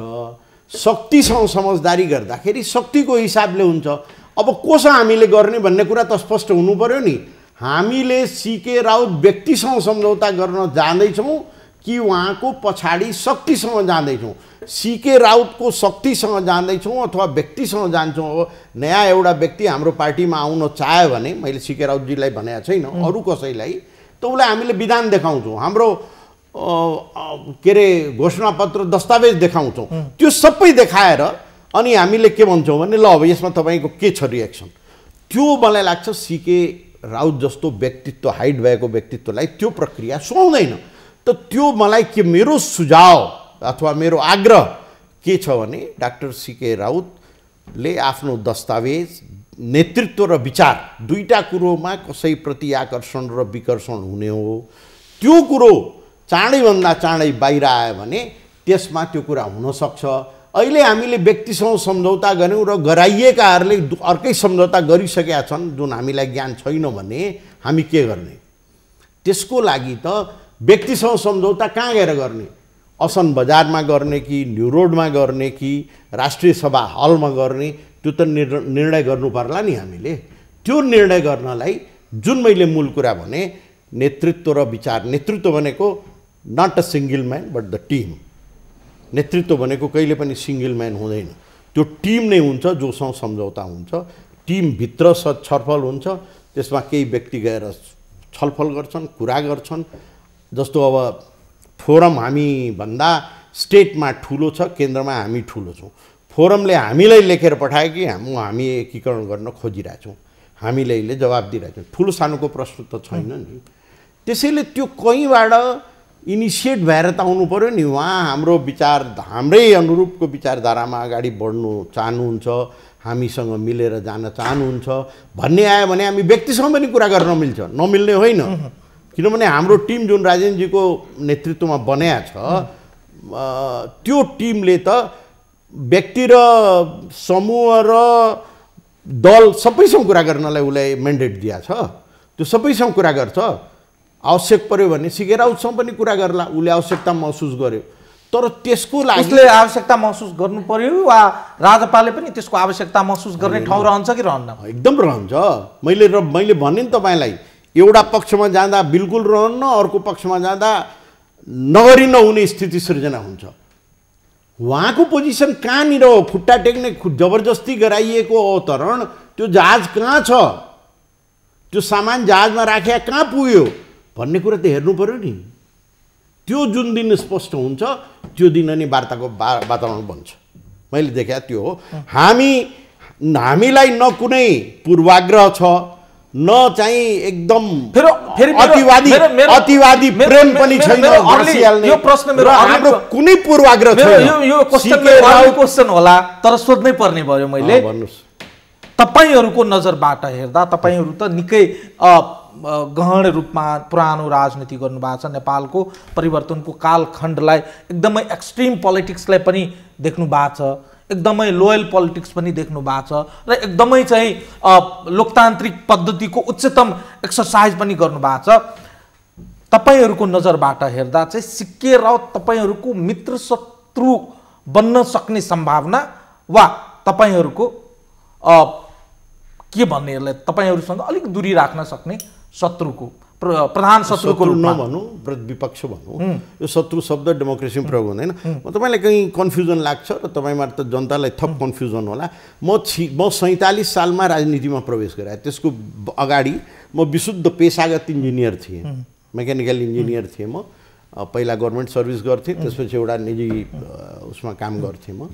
शक्तिसँग समझदारी गर्दाखेरि शक्तिको हिसाबले हुन्छ। अब कोसँग हामीले गर्ने भन्ने कुरा त स्पष्ट हुनु पर्यो नि। हामीले सिके राउत व्यक्तिसँग सम्झौता गर्न जाँदैछौँ कि उहाँको पछाडि शक्तिसँग जाँदैछौँ? सिके राउतको शक्तिसँग जाँदैछौँ अथवा व्यक्तिसँग जान्छौँ? अब नयाँ एउटा व्यक्ति हाम्रो पार्टीमा आउन चाह्यो भने, मैले सिके राउतजीलाई भनेको छैन, अरू कसैलाई, त उसलाई हामीले विधान देखाउँछौँ, हाम्रो के अरे घोषणापत्र दस्तावेज देखाउँछौँ। त्यो सबै देखाएर अनि हामीले के भन्छौँ भने ल अब यसमा तपाईँको के छ रिएक्सन? त्यो मलाई लाग्छ सीके राउत जस्तो व्यक्तित्व हाइट भएको व्यक्तित्वलाई त्यो प्रक्रिया सुहाउँदैन। त त्यो मलाई के मेरो सुझाव अथवा मेरो आग्रह के छ भने डाक्टर सीके राउतले आफ्नो दस्तावेज नेतृत्व र विचार दुईटा कुरोमा कसैप्रति आकर्षण र विकर्षण हुने हो त्यो कुरो चाँडैभन्दा चाँडै बाहिर आयो भने त्यसमा त्यो कुरा हुनसक्छ। अहिले हामीले व्यक्तिसँग सम्झौता गऱ्यौँ र गराइएकाहरूले अर्कै सम्झौता गरिसकेका छन् जुन हामीलाई ज्ञान छैन भने हामी के गर्ने? त्यसको लागि त व्यक्तिसँग सम्झौता कहाँ गएर गर्ने? असन बजारमा गर्ने कि न्यू रोडमा गर्ने कि राष्ट्रिय सभा हलमा गर्ने? त्यो त निर्णय गर्नु पर्ला नि हामीले। त्यो निर्णय गर्नलाई जुन मैले मूल कुरा भने नेतृत्व र विचार, नेतृत्व भनेको not a single man but the team. नेतृत्व भनेको कहिले पनि सिंगल म्यान हुँदैन, त्यो टिम नै हुन्छ जोसँग सम्झौता हुन्छ। टिमभित्र छलफल हुन्छ, त्यसमा केही व्यक्ति गएर छलफल गर्छन्, कुरा गर्छन्। जस्तो अब फोरम हामी भन्दा स्टेटमा ठुलो छ, केन्द्रमा हामी ठुलो छौँ। फोरमले हामीलाई लेखेर पठायो कि हामी एकीकरण गर्न खोजिरहेछौँ, हामीले जवाब दिइरहेछौँ। ठुलो सानोको प्रश्न त छैन नि। त्यसैले त्यो कहीँबाट इनिसिएट भएर त आउनु पऱ्यो नि। उहाँ हाम्रो विचार, हाम्रै अनुरूपको विचारधारामा अगाडि बढ्नु चाहनुहुन्छ, हामीसँग मिलेर जान चाहनुहुन्छ भन्ने आयो भने हामी व्यक्तिसँग पनि कुरा गर्न मिल्छ, नमिल्ने होइन। किनभने हाम्रो टिम जुन राजेन्द्रजीको नेतृत्वमा बनाएको छ त्यो टिमले त व्यक्ति र समूह र दल सबैसँग कुरा गर्नलाई उसलाई म्यान्डेट दिएको छ। त्यो सबैसँग कुरा गर्छ। आवश्यक पर्यो भने सीके राउतसँग पनि कुरा गर्ला, उसले आवश्यकता महसुस गर्यो। तर त्यसको लागि उसले आवश्यकता महसुस गर्नु पर्यो वा राजपालले पनि त्यसको आवश्यकता महसुस गर्ने ठाउँ रहन्छ कि रहन्न? एकदम रहन्छ। मैले भने नि तपाईँलाई, एउटा पक्षमा जाँदा बिल्कुल रहन्न, अर्को पक्षमा जाँदा नगरी नहुने स्थिति सृजना हुन्छ। उहाँको पोजिसन कहाँनिर हो? खुट्टा टेक्ने जबरजस्ती गराइएको अवतरण, त्यो जहाज कहाँ छ, त्यो सामान जहाजमा राखेर कहाँ पुग्यो भन्ने कुरा त हेर्नु पर्यो नि। त्यो जुन दिन स्पष्ट हुन्छ त्यो दिन नै वार्ताको वातावरण बन्छ। मैले देखेँ त्यो हो। हामीलाई न कुनै पूर्वाग्रह छ, न चाहिँ एकदम अतिवादी प्रेम पनि छैन। यो प्रश्न मेरो हाम्रो कुनै पूर्वाग्रह छैन। यो क्वेशन होला तर सोध्नै पर्ने भयो मैले। भन्नुस्, तपाईहरूको नजरबाट हेर्दा तपाईहरू त निकै गहन रूपमा पुरानो राजनीति गर्नुभएको छ। नेपालको परिवर्तनको कालखण्डलाई एकदमै एक्सट्रिम पोलिटिक्सलाई पनि देख्नु भएको छ, एकदमै लोयल पोलिटिक्स पनि देख्नु भएको छ र एकदमै चाहिँ लोकतान्त्रिक पद्धतिको उच्चतम एक्सर्साइज पनि गर्नु भएको छ। तपाईहरूको नजरबाट हेर्दा चाहिँ सीके राउत तपाईहरूको मित्र शत्रु बन्न सक्ने सम्भावना वा तपाईहरूको के भन्ने, यसलाई तपाईँहरूसँग अलिक दूरी राख्न सक्ने शत्रुको, प्रधान शत्रुको रूपमा नभनौँ, विपक्ष भनौँ। यो शत्रु शब्द डेमोक्रेसीमा प्रयोग हुँदैन। तपाईँलाई कहीँ कन्फ्युजन लाग्छ र तपाईँमा त जनतालाई थप कन्फ्युजन होला। म 47 सालमा राजनीतिमा प्रवेश गरेँ। त्यसको अगाडि म विशुद्ध पेसागत इन्जिनियर थिएँ, मेकानिकल इन्जिनियर थिएँ। म पहिला गभर्मेन्ट सर्भिस गर्थेँ, त्यसपछि एउटा निजी उसमा काम गर्थेँ। म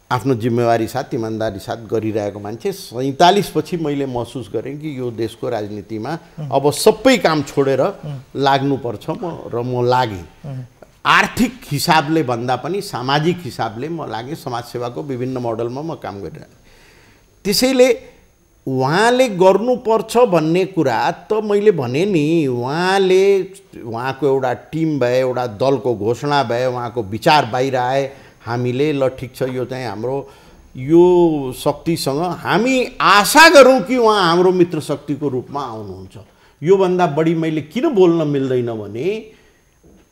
आफ्नो जिम्मेवारी साथ, इमान्दारी साथ गरिरहेको मान्छे। 47 पछि मैले महसुस गरेँ कि यो देशको राजनीतिमा अब सबै काम छोडेर लाग्नुपर्छ र म लागेँ। आर्थिक हिसाबले भन्दा पनि सामाजिक हिसाबले म लागेँ। समाजसेवाको विभिन्न मोडलमा म काम गरिरहेँ। त्यसैले उहाँले गर्नुपर्छ भन्ने कुरा त मैले भने नि। उहाँको एउटा टिम भए, एउटा दलको घोषणा भए, उहाँको विचार बाहिर आए, हामीले ल ठिक छ यो चाहिँ हाम्रो यो शक्तिसँग हामी आशा गरौँ कि उहाँ हाम्रो मित्र शक्तिको रूपमा आउनुहुन्छ। योभन्दा बढी मैले किन बोल्न मिल्दैन भने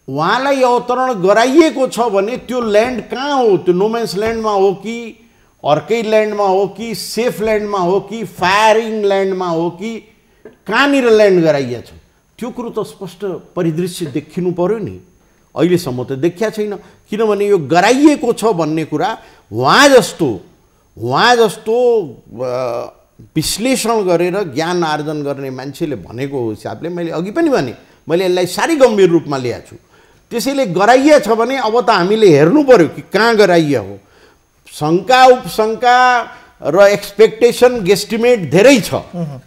उहाँलाई अवतरण गराइएको छ भने त्यो ल्यान्ड कहाँ हो? त्यो नोमेन्स ल्यान्डमा हो कि अर्कै ल्यान्डमा हो कि सेफ ल्यान्डमा हो कि फायरिङ ल्यान्डमा हो कि कहाँनिर ल्यान्ड गराइएको छ? त्यो कुरो त स्पष्ट परिदृश्य देखिनु पर्यो नि। अहिलेसम्म त देखिया छैन। किनभने यो गराइएको छ भन्ने कुरा उहाँ जस्तो विश्लेषण गरेर ज्ञान आर्जन गर्ने मान्छेले भनेको हिसाबले मैले अघि पनि भने, मैले यसलाई साह्रै गम्भीर रूपमा ल्याएको छु। त्यसैले गराइए छ भने अब त हामीले हेर्नु पर्यो कि कहाँ गराइए हो। शङ्का उपशङ्का र एक्सपेक्टेसन गेस्टिमेट धेरै छ,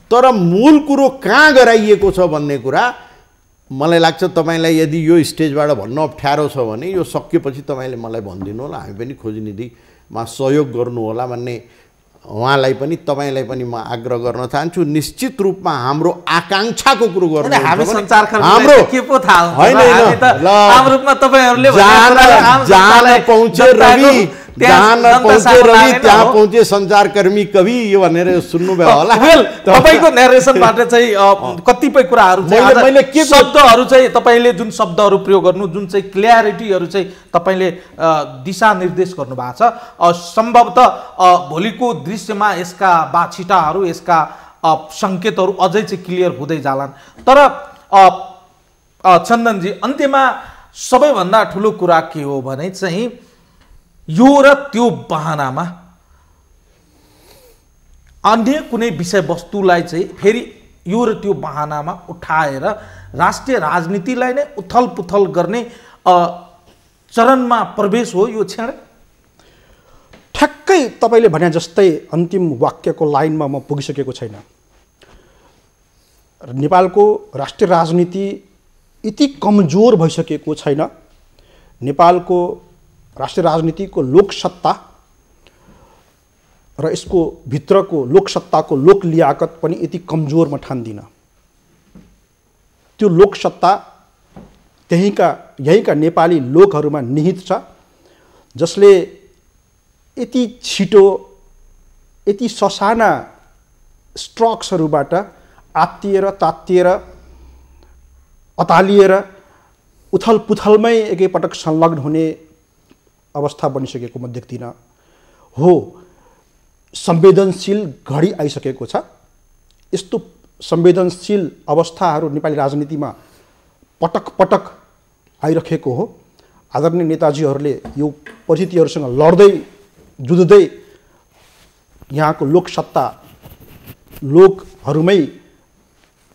तर मूल कुरो कहाँ गराइएको छ भन्ने कुरा मलाई लाग्छ तपाईँलाई यदि यो स्टेजबाट भन्न अप्ठ्यारो छ भने यो सकिएपछि तपाईँले मलाई भनिदिनु होला, हामी पनि खोजी नीतिमा सहयोग गर्नु होला भन्ने उहाँलाई पनि तपाईँलाई पनि म आग्रह गर्न चाहन्छु। निश्चित रूपमा हाम्रो आकाङ्क्षाको कुरो गर्नु हामी संचारकर्मीलाई के पो थाहा हुन्छ, हामी त हाम्रो रूपमा तपाईहरुले जहाँ पहुँचे रवि त्यहाँ पहुँचे सञ्चारकर्मी कवि यो भनेर सुन्नुभयो होला। तपाईको नरेसनबाट चाहिँ कतिपय कुराहरू चाहिँ शब्दहरू चाहिँ तपाईले जुन शब्दहरू प्रयोग गर्नु, जुन चाहिँ क्ल्यारिटीहरू चाहिँ तपाईले दिशानिर्देश गर्नु भएको छ, सम्भवतः भोलिको दृश्यमा यसका बाछिटाहरू, यसका सङ्केतहरू अझै चाहिँ क्लियर हुँदै जालान्। तर चन्दनजी, अन्त्यमा सबैभन्दा ठुलो कुरा के हो भने चाहिँ यो र त्यो बहानामा अन्य कुनै विषयवस्तुलाई चाहिँ फेरि यो र त्यो बहानामा उठाएर राष्ट्रिय राजनीतिलाई नै उथल पुथल गर्ने चरणमा प्रवेश हो यो क्षण। ठ्याक्कै तपाईँले भने जस्तै अन्तिम वाक्यको लाइनमा म पुगिसकेको छैन। नेपालको राष्ट्रिय राजनीति यति कमजोर भइसकेको छैन, नेपालको राष्ट्रिय राजनीतिको लोकसत्ता र यसको भित्रको लोकसत्ताको लोक लियाकत पनि यति कमजोर म ठान्दिनँ। त्यो लोकसत्ता यहीँका नेपाली लोकहरूमा निहित छ, जसले यति छिटो यति ससाना स्ट्रक्सहरूबाट आत्तिएर तात्तिएर अतालिएर उथल पुथलमै एकैपटक संलग्न हुने अवस्था बनिसकेको म देख्दिनँ। हो, संवेदनशील घडी आइसकेको छ। यस्तो संवेदनशील अवस्थाहरू नेपाली राजनीतिमा पटक पटक आइरहेको हो। आदरणीय नेताजीहरूले यो परिस्थितिहरूसँग लड्दै जुझ्दै यहाँको लोकसत्ता लोकहरूमै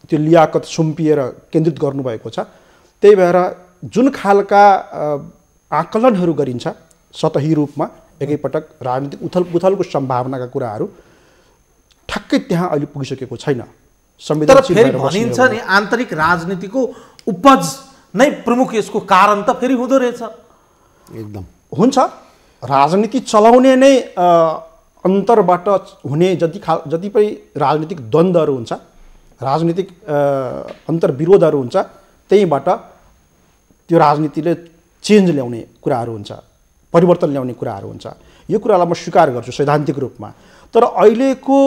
त्यो लियाकत सुम्पिएर केन्द्रित गर्नुभएको छ। त्यही भएर जुन खालका आकलनहरू गरिन्छ सतही रूपमा एकैपटक राजनीतिक उथलपुथलको सम्भावनाका कुराहरू ठ्याक्कै त्यहाँ अहिले पुगिसकेको छैन। तर फेरि भनिन्छ नि आन्तरिक राजनीतिको उपज नै प्रमुख यसको कारण त फेरि हुँदो रहेछ। एकदम हुन्छ, राजनीति चलाउने नै अन्तरबाट हुने जतिपय राजनीतिक द्वन्द्वहरू हुन्छ, राजनीतिक अन्तर्विरोधहरू हुन्छ, त्यहीबाट त्यो राजनीतिले चेन्ज ल्याउने कुराहरू हुन्छ, परिवर्तन ल्याउने कुराहरू हुन्छ। यो कुरालाई म स्वीकार गर्छु सैद्धान्तिक रूपमा। तर अहिलेको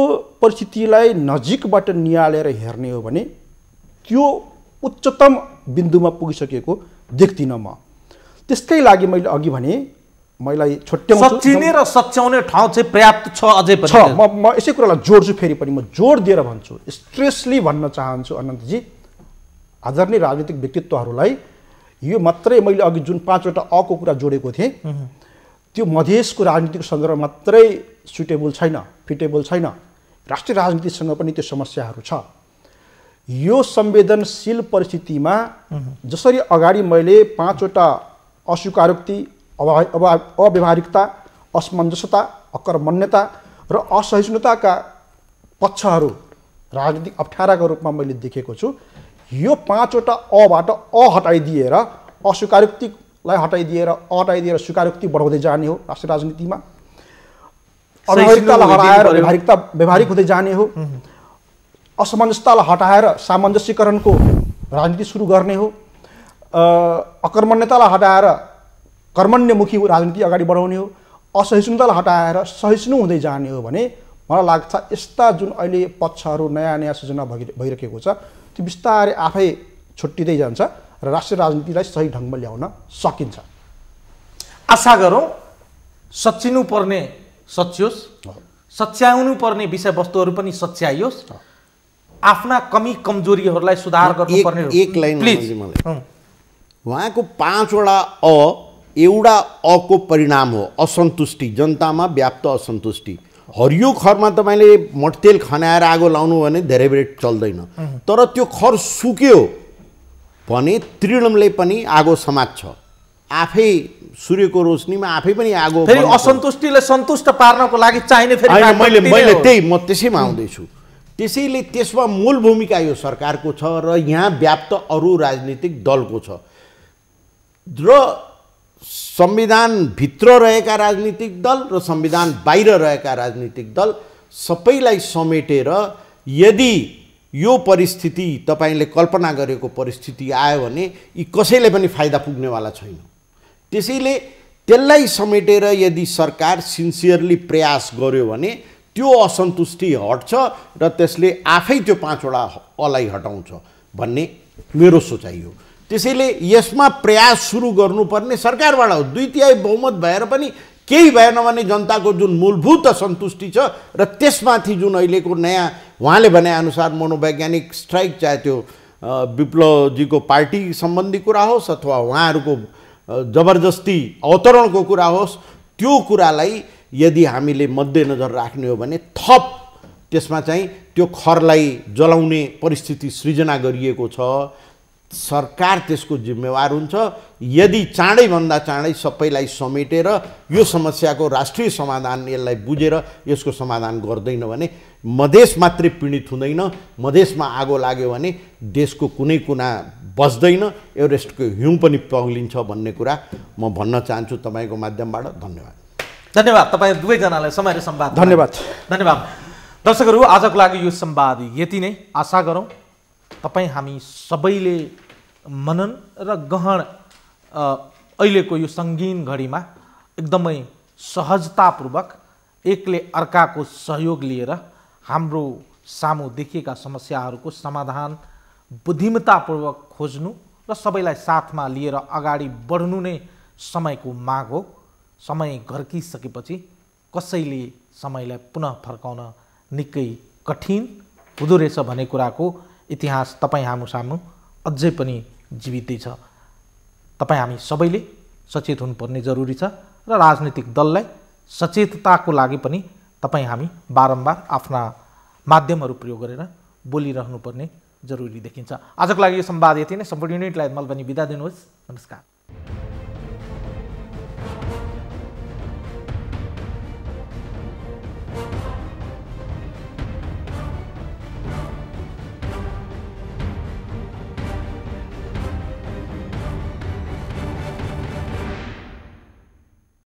परिस्थितिलाई नजिकबाट नियालेर हेर्ने हो भने त्यो उच्चतम बिन्दुमा पुगिसकेको देख्दिनँ म। त्यसकै लागि मैले अघि भने मलाई छुट्याउँछु, सच्चिने र सच्याउने ठाउँ चाहिँ पर्याप्त छ अझै पनि छ। म यसै कुरालाई जोड्छु, फेरि पनि म जोड दिएर भन्छु, स्ट्रेसली भन्न चाहन्छु अनन्तजी, आदरणीय राजनीतिक व्यक्तित्वहरूलाई यो मात्रै मैले अघि जुन 5वटा अको कुरा जोडेको थिएँ त्यो मधेसको राजनीतिको सन्दर्भमा मात्रै सुटेबल छैन, फिटेबल छैन। राष्ट्रिय राजनीतिसँग पनि त्यो समस्याहरू छ। यो संवेदनशील परिस्थितिमा जसरी अगाडि मैले 5वटा अस्वीकारोक्ति, अव्यावहारिकता, असमञ्जसता, अकर्मण्यता र असहिष्णुताका पक्षहरू राजनीतिक अप्ठ्याराका रूपमा मैले देखेको छु। यो 5वटा अबाट हटाइदिएर अस्वीकारोक्तिलाई हटाइदिएर स्वीकारोक्ति बढाउँदै जाने हो राष्ट्रिय राजनीतिमा। अव्यावहारिकतालाई हटाएर व्यावहारिक हुँदै जाने हो। असमञ्जसतालाई हटाएर सामञ्जस्यकरणको राजनीति सुरु गर्ने हो। अकर्मण्यतालाई हटाएर कर्मण्यमुखी राजनीति अगाडि बढाउने हो। असहिष्णुतालाई हटाएर सहिष्णु हुँदै जाने हो भने मलाई लाग्छ यस्ता जुन अहिले पक्षहरू नयाँ सृजना भइरहेको छ त्यो बिस्तारै आफै छुट्टिँदै जान्छ र राष्ट्रिय राजनीतिलाई सही ढङ्गमा ल्याउन सकिन्छ। आशा गरौँ सच्चिनु पर्ने सच्याओस्, सच्याउनु पर्ने विषयवस्तुहरू पनि सच्याइयोस्, आफ्ना कमी कमजोरीहरूलाई सुधार गर्नुपर्ने। एक लाइन उहाँको 5वटा एउटा अको परिणाम हो असन्तुष्टि, जनतामा व्याप्त असन्तुष्टि। हरियो खरमा तपाईँले मट्तेल खनाएर आगो लाउनु भने धेरै बेर चल्दैन, तर त्यो खर सुक्यो भने तृणले पनि आगो समात्छ। आफै सूर्यको रोशनीमा आफै पनि आगो फेरि बल्छ। असन्तुष्टिले सन्तुष्ट पार्नको लागि चाहिने फेरि होइन, factor मैले त्यही नै मैले हो। त्यही म त्यसैमा आउँदैछु। त्यसैले त्यसमा मूल भूमिका यो सरकारको छ र यहाँ व्याप्त अरू राजनीतिक दलको छ र संविधानभित्र रहेका राजनीतिक दल र संविधान बाहिर रहेका राजनीतिक दल सबैलाई समेटेर यदि यो परिस्थिति तपाईँले कल्पना गरेको परिस्थिति आयो भने यी कसैले पनि फाइदा पुग्नेवाला छैन। त्यसैले त्यसलाई समेटेर यदि सरकार सिन्सियरली प्रयास गर्यो भने त्यो असन्तुष्टि हट्छ र त्यसले आफै त्यो 5वटा अलाई हटाउँछ भन्ने मेरो सोचाइ हो। त्यसैले यसमा प्रयास सुरु गर्नुपर्ने सरकारबाट हो। 2/3 बहुमत भएर पनि केही भएन भने जनताको जुन मूलभूत असन्तुष्टि छ र त्यसमाथि जुन अहिलेको नयाँ उहाँले भनेअनुसार मनोवैज्ञानिक स्ट्राइक, चाहे त्यो विप्लवजीको पार्टी सम्बन्धी कुरा होस् अथवा उहाँहरूको जबरजस्ती अवतरणको कुरा होस्, त्यो कुरालाई यदि हामीले मध्यनजर राख्ने हो भने थप त्यसमा चाहिँ त्यो खरलाई जलाउने परिस्थिति सृजना गरिएको छ। सरकार त्यसको जिम्मेवार हुन्छ। यदि चाँडैभन्दा चाँडै सबैलाई समेटेर यो समस्याको राष्ट्रिय समाधान यसलाई बुझेर यसको समाधान गर्दैन भने मधेस मात्रै पीडित हुँदैन, मधेसमा आगो लाग्यो भने देशको कुनै कुना बस्दैन, एभरेस्टको हिउँ पनि पग्लिन्छ भन्ने कुरा म भन्न चाहन्छु तपाईँको माध्यमबाट। धन्यवाद। धन्यवाद तपाईँ दुवैजनालाई समय र संवाद। धन्यवाद। धन्यवाद। दर्शकहरू, आजको लागि यो संवाद यति नै। आशा गरौँ तपाईँ हामी सबैले मनन र गहन अहिलेको यो सङ्गीन घडीमा एकदमै सहजतापूर्वक एकले अर्काको सहयोग लिएर हाम्रो सामु देखिएका समस्याहरूको समाधान बुद्धिमत्तापूर्वक खोज्नु र सबैलाई साथमा लिएर अगाडि बढ्नु नै समयको माग हो। समय घर्किसकेपछि कसैले समयलाई पुनः फर्काउन निकै कठिन हुँदो रहेछ भन्ने कुराको इतिहास तपाईँ हाम्रो सामु अझै पनि जीवितै छ। तपाईँ हामी सबैले सचेत हुनुपर्ने जरुरी छ र राजनीतिक दललाई सचेतताको लागि पनि तपाईँ हामी बारम्बार आफ्ना माध्यमहरू प्रयोग गरेर बोलिरहनुपर्ने जरुरी देखिन्छ। आजको लागि यो संवाद यति नै। सम्पूर्ण युनिटलाई मल पनि बिदा दिनुहोस्। नमस्कार।